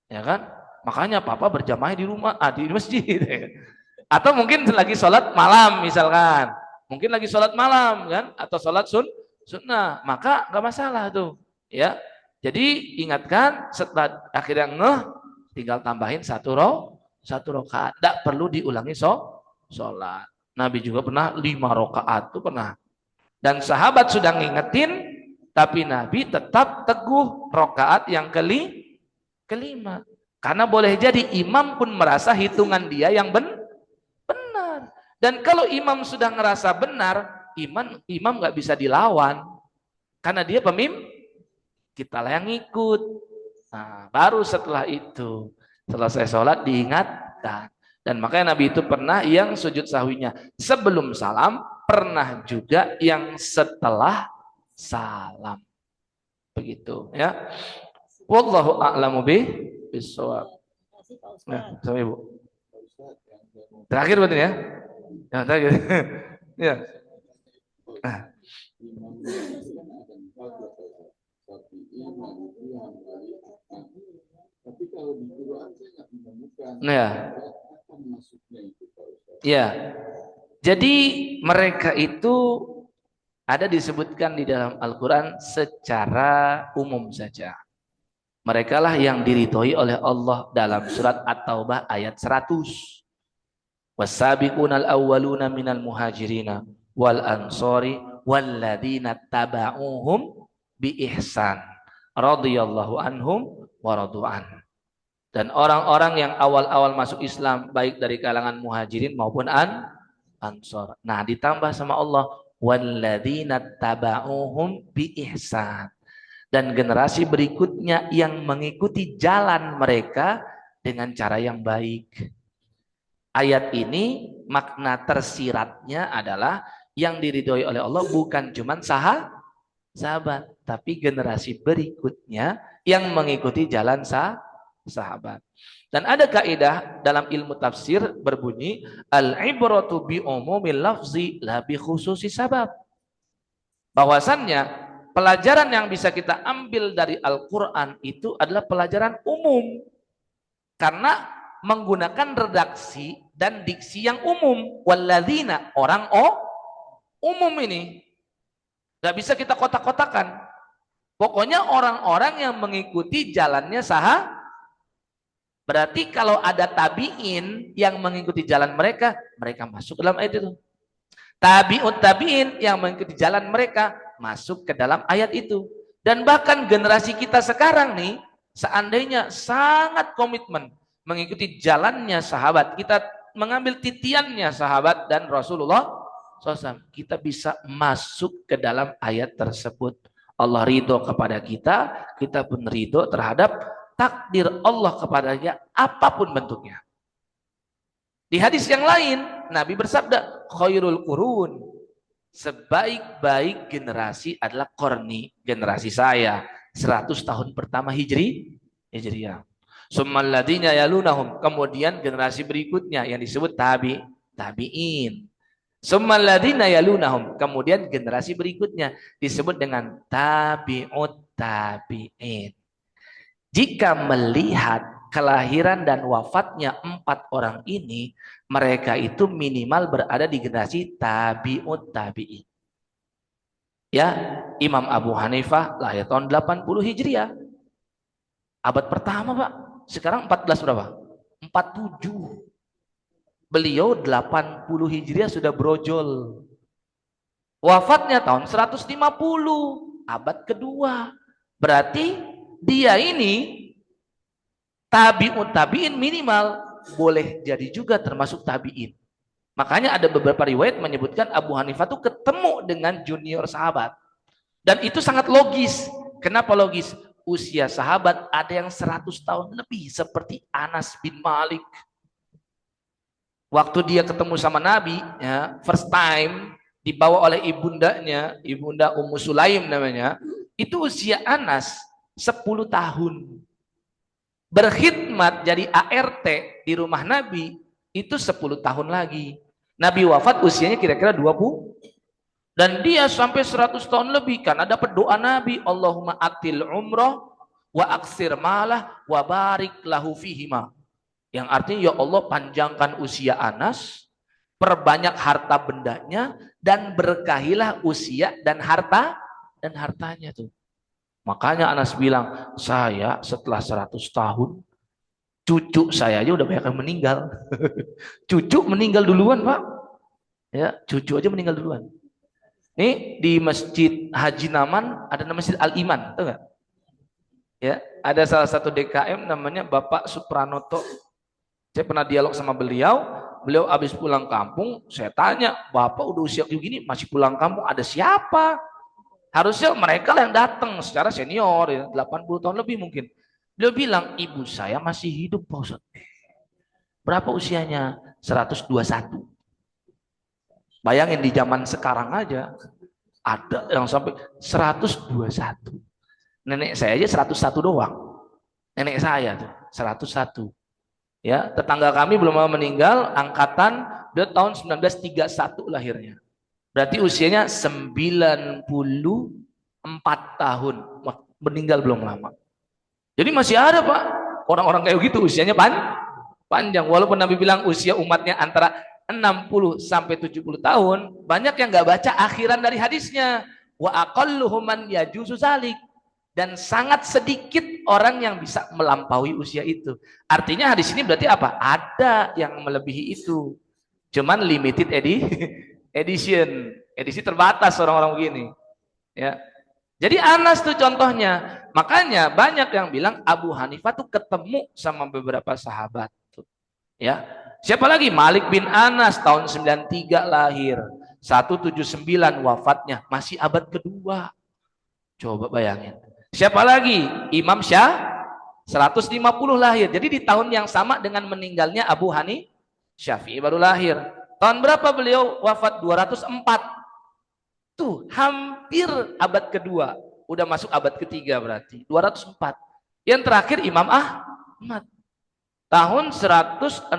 Ya kan? Makanya papa berjamaah di rumah, di masjid. Atau mungkin lagi sholat malam misalkan. Mungkin lagi sholat malam kan, atau sholat sunnah, maka nggak masalah tuh, ya. Jadi ingatkan setelah akhirnya tinggal tambahin satu rakaat, tidak perlu diulangi sholat. Nabi juga pernah 5 rakaat tuh pernah. Dan sahabat sudah ngingetin, tapi Nabi tetap teguh rakaat yang kelima. Karena boleh jadi imam pun merasa hitungan dia yang benar. Dan kalau imam sudah ngerasa benar, imam nggak bisa dilawan. Karena dia pemimpin, kita lah yang ngikut. Nah, baru setelah itu, selesai sholat diingatkan. Dan makanya Nabi itu pernah yang sujud sahwinya sebelum salam, pernah juga yang setelah salam. Begitu ya. Wallahu a'lamu bishawab. Nah, sama Ibu. Terakhir berarti ya. Ya, terakhir. Ya. Ya. Ya. Jadi mereka itu ada disebutkan di dalam Al-Quran secara umum saja. Mereka lah yang diridhoi oleh Allah dalam surat At-Taubah ayat 100. Wasabiqunal awwaluna minal muhajirina wal ansori walladzina taba'uhum bi ihsan radhiyallahu anhum wa radu'an. Dan orang-orang yang awal-awal masuk Islam baik dari kalangan muhajirin maupun ansor. Nah, ditambah sama Allah walladzina taba'uhum bi ihsan. Dan generasi berikutnya yang mengikuti jalan mereka dengan cara yang baik. Ayat ini makna tersiratnya adalah yang diridhoi oleh Allah bukan cuma sahabat, tapi generasi berikutnya yang mengikuti jalan sahabat. Dan ada kaidah dalam ilmu tafsir berbunyi al-ibratu bi umumil lafzi la bi khususi sabab. Bahwasannya pelajaran yang bisa kita ambil dari Al-Qur'an itu adalah pelajaran umum. Karena menggunakan redaksi dan diksi yang umum. Walladzina, orang umum ini. Gak bisa kita kotak-kotakan. Pokoknya orang-orang yang mengikuti jalannya berarti kalau ada tabi'in yang mengikuti jalan mereka, mereka masuk dalam ayat itu. Tabi'in yang mengikuti jalan mereka, masuk ke dalam ayat itu. Dan bahkan generasi kita sekarang nih, seandainya sangat komitmen mengikuti jalannya sahabat, kita mengambil titiannya sahabat dan Rasulullah SAW, kita bisa masuk ke dalam ayat tersebut. Allah ridho kepada kita, kita pun ridho terhadap takdir Allah kepadanya apapun bentuknya. Di hadis yang lain, Nabi bersabda, khairul qurun, sebaik-baik generasi adalah qarni, generasi saya, 100 tahun pertama Hijriyah. Summal ladzina yalunahum, kemudian generasi berikutnya yang disebut tabi'in. Summal ladzina yalunahum, kemudian generasi berikutnya disebut dengan tabi'ut tabi'in. Jika melihat kelahiran dan wafatnya 4 orang ini, mereka itu minimal berada di generasi tabi'ut tabi'in. Ya, Imam Abu Hanifah lahir tahun 80 Hijriah. Abad pertama, Pak. Sekarang 14 berapa? 47. Beliau 80 Hijriah sudah brojol. Wafatnya tahun 150, abad kedua. Berarti dia ini tabi'un tabi'in minimal, boleh jadi juga termasuk tabi'in. Makanya ada beberapa riwayat menyebutkan Abu Hanifah tuh ketemu dengan junior sahabat. Dan itu sangat logis. Kenapa logis? Usia sahabat ada yang 100 tahun lebih seperti Anas bin Malik. Waktu dia ketemu sama Nabi, ya, first time dibawa oleh ibundanya, ibunda Ummu Sulaim namanya, itu usia Anas 10 tahun. Berkhidmat jadi ART di rumah Nabi itu 10 tahun lagi. Nabi wafat usianya kira-kira 20. Dan dia sampai 100 tahun lebih karena dapat doa Nabi, Allahumma atil umroh wa aksir malah wa barik lahu fihima. Yang artinya ya Allah panjangkan usia Anas, perbanyak harta bendanya, dan berkahilah usia dan hartanya tuh. Makanya Anas bilang, saya setelah 100 tahun, cucu saya aja udah banyak yang meninggal. Cucu meninggal duluan, Pak. Ya, cucu aja meninggal duluan. Nih di Masjid Haji Naman ada Masjid Al-Iman, tahu nggak? Ya, ada salah satu DKM namanya Bapak Supranoto. Saya pernah dialog sama beliau habis pulang kampung, saya tanya, Bapak udah usia begini masih pulang kampung, ada siapa? Harusnya mereka lah yang datang secara senior, ya, 80 tahun lebih mungkin. Beliau bilang, ibu saya masih hidup, Pak Ustaz. Berapa usianya? 121. Bayangin di zaman sekarang aja, ada yang sampai 121. Nenek saya aja 101 doang. Nenek saya tuh 101. Ya, tetangga kami belum mau meninggal, angkatan dia tahun 1931 lahirnya. Berarti usianya 94 tahun. Meninggal belum lama. Jadi masih ada, Pak, orang-orang kayak gitu usianya panjang. Walaupun Nabi bilang usia umatnya antara 60 sampai 70 tahun, banyak yang nggak baca akhiran dari hadisnya. Wa aqalluhum man yajuzu zalik. Dan sangat sedikit orang yang bisa melampaui usia itu. Artinya hadis ini berarti apa? Ada yang melebihi itu. Cuman limited edition. Edisi terbatas orang-orang begini. Ya. Jadi Anas tuh contohnya. Makanya banyak yang bilang Abu Hanifah tuh ketemu sama beberapa sahabat. Ya. Siapa lagi? Malik bin Anas tahun 93 lahir. 179 wafatnya. Masih abad kedua. Coba bayangin. Siapa lagi? Imam Syafi'i 150 lahir. Jadi di tahun yang sama dengan meninggalnya Abu Hanifah, Syafi'i baru lahir. Tahun berapa beliau wafat? 204. Tuh, hampir abad kedua. Udah masuk abad ketiga berarti. 204. Yang terakhir Imam Ahmad. Tahun 164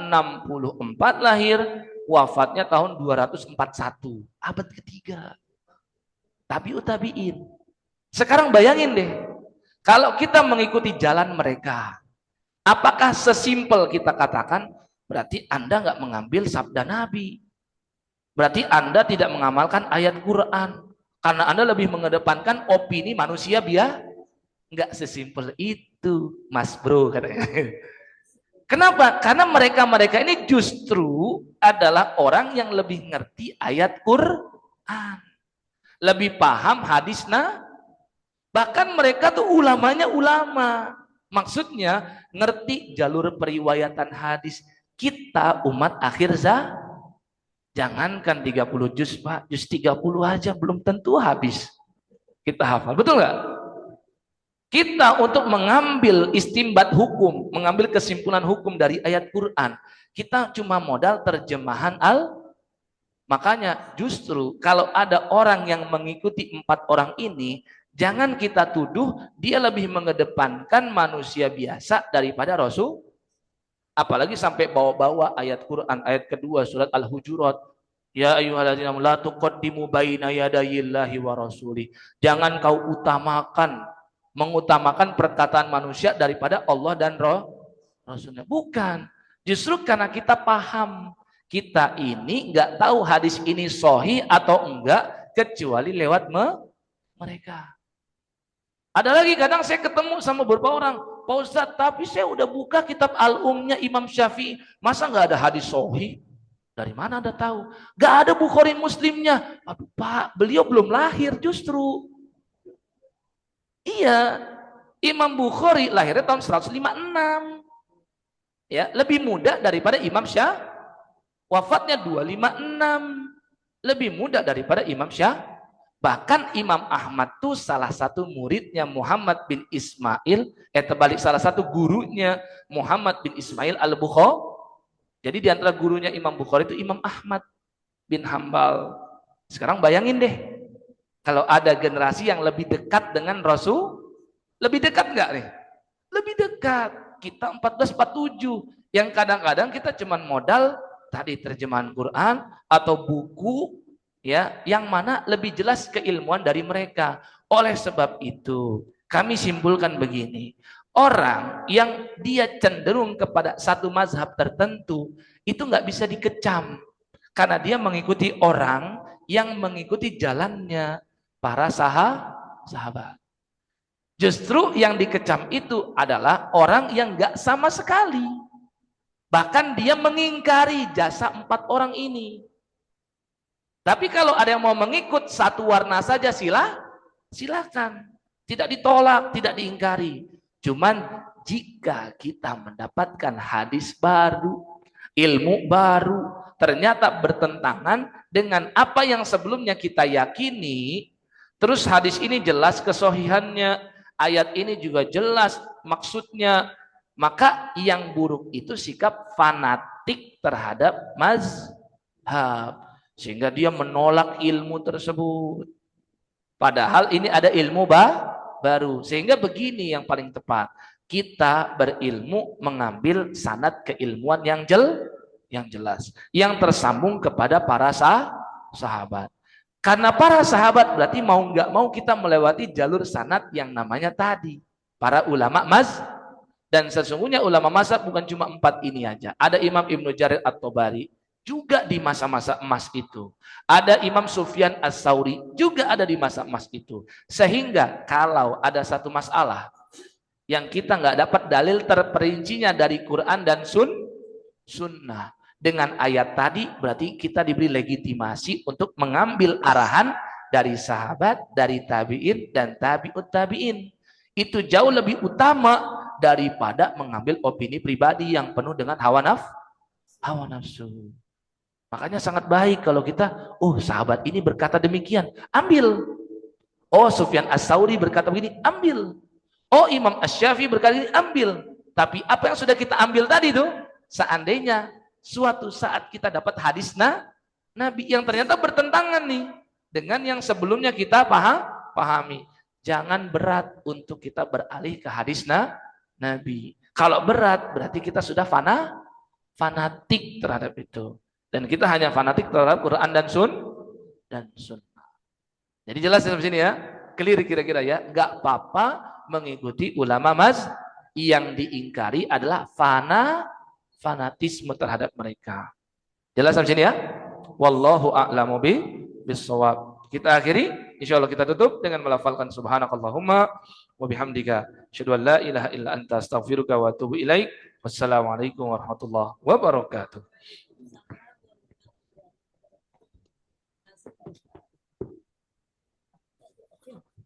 lahir, wafatnya tahun 241. Abad ketiga. Tabi'ut tabi'in. Sekarang bayangin deh, kalau kita mengikuti jalan mereka, apakah sesimpel kita katakan, berarti Anda nggak mengambil sabda Nabi, berarti Anda tidak mengamalkan ayat Quran, karena Anda lebih mengedepankan opini manusia biar nggak sesimpel itu, Mas Bro katanya. Kenapa? Karena mereka ini justru adalah orang yang lebih ngerti ayat Quran, lebih paham hadis bahkan mereka tuh ulamanya ulama. Maksudnya ngerti jalur periwayatan hadis. Kita umat akhir zaman. Jangankan 30 juz, Pak. Juz 30 aja belum tentu habis. Kita hafal. Betul nggak? Kita untuk mengambil istimbat hukum, mengambil kesimpulan hukum dari ayat Quran, kita cuma modal terjemahan Makanya justru kalau ada orang yang mengikuti 4 orang ini, jangan kita tuduh dia lebih mengedepankan manusia biasa daripada Rasul. Apalagi sampai bawa-bawa ayat Quran, ayat kedua surat Al-Hujurat. Ya ayyuhalladzina amanu la tuqaddimu baina yadayillahi wa rasuli. Jangan kau mengutamakan perkataan manusia daripada Allah dan Rasulnya. Bukan. Justru karena kita paham. Kita ini nggak tahu hadis ini sahih atau enggak kecuali lewat mereka. Ada lagi kadang saya ketemu sama beberapa orang, Pak Ustadz, tapi saya udah buka kitab Al-Umnya Imam Syafi'i, masa nggak ada hadis sahih? Dari mana Anda tahu? Nggak ada Bukhari Muslimnya. Aduh Pak, beliau belum lahir justru. Iya, Imam Bukhari lahirnya tahun 156. Ya, lebih muda daripada Imam Syafi'i. Wafatnya 256. Lebih muda daripada Imam Syafi'i. Bahkan Imam Ahmad tuh salah satu muridnya Muhammad bin Ismail, terbalik salah satu gurunya Muhammad bin Ismail al-Bukhari. Jadi di antara gurunya Imam Bukhari itu Imam Ahmad bin Hambal. Sekarang bayangin deh, kalau ada generasi yang lebih dekat dengan Rasul, lebih dekat nggak nih? Lebih dekat. Kita 1447, yang kadang-kadang kita cuman modal tadi terjemahan Quran atau buku, ya, yang mana lebih jelas keilmuan dari mereka. Oleh sebab itu, kami simpulkan begini. Orang yang dia cenderung kepada satu mazhab tertentu, itu nggak bisa dikecam. Karena dia mengikuti orang yang mengikuti jalannya para sahabat. Justru yang dikecam itu adalah orang yang nggak sama sekali. Bahkan dia mengingkari jasa 4 orang ini. Tapi kalau ada yang mau mengikut satu warna saja silakan. Tidak ditolak, tidak diingkari. Cuman jika kita mendapatkan hadis baru, ilmu baru, ternyata bertentangan dengan apa yang sebelumnya kita yakini, terus hadis ini jelas kesohihannya, ayat ini juga jelas maksudnya, maka yang buruk itu sikap fanatik terhadap mazhab. Sehingga dia menolak ilmu tersebut. Padahal ini ada ilmu baru. Sehingga begini yang paling tepat. Kita berilmu mengambil sanad keilmuan yang jelas. Yang tersambung kepada para sahabat. Karena para sahabat berarti mau nggak mau kita melewati jalur sanad yang namanya tadi. Para ulama dan sesungguhnya ulama mazhab bukan cuma 4 ini aja. Ada Imam Ibnu Jarir At-Tabari juga di masa-masa emas itu. Ada Imam Sufyan As-Tsauri juga ada di masa emas itu. Sehingga kalau ada satu masalah yang kita nggak dapat dalil terperincinya dari Quran dan sunnah. Dengan ayat tadi berarti kita diberi legitimasi untuk mengambil arahan dari sahabat, dari tabi'in dan tabi'ut tabi'in. Itu jauh lebih utama daripada mengambil opini pribadi yang penuh dengan hawa nafsu. Makanya sangat baik kalau kita, sahabat ini berkata demikian, ambil. Sufyan As-Tsauri berkata begini, ambil. Imam Asy-Syafi'i berkata ini, ambil. Tapi apa yang sudah kita ambil tadi tuh, seandainya suatu saat kita dapat hadis Nabi yang ternyata bertentangan nih dengan yang sebelumnya kita pahami. Jangan berat untuk kita beralih ke hadis Nabi. Kalau berat berarti kita sudah fanatik terhadap itu. Dan kita hanya fanatik terhadap Quran dan sunnah. Jadi jelas di sini ya, clear kira-kira ya. Enggak apa-apa mengikuti ulama yang diingkari adalah fanatisme terhadap mereka. Jelas sampai sini ya? Wallahu a'lamu bissawab. Kita akhiri, insyaallah kita tutup dengan melafalkan subhanakallahumma wa bihamdika asyhadu an la ilaha illa anta astaghfiruka wa atubu ilaik. Wassalamualaikum warahmatullahi wabarakatuh.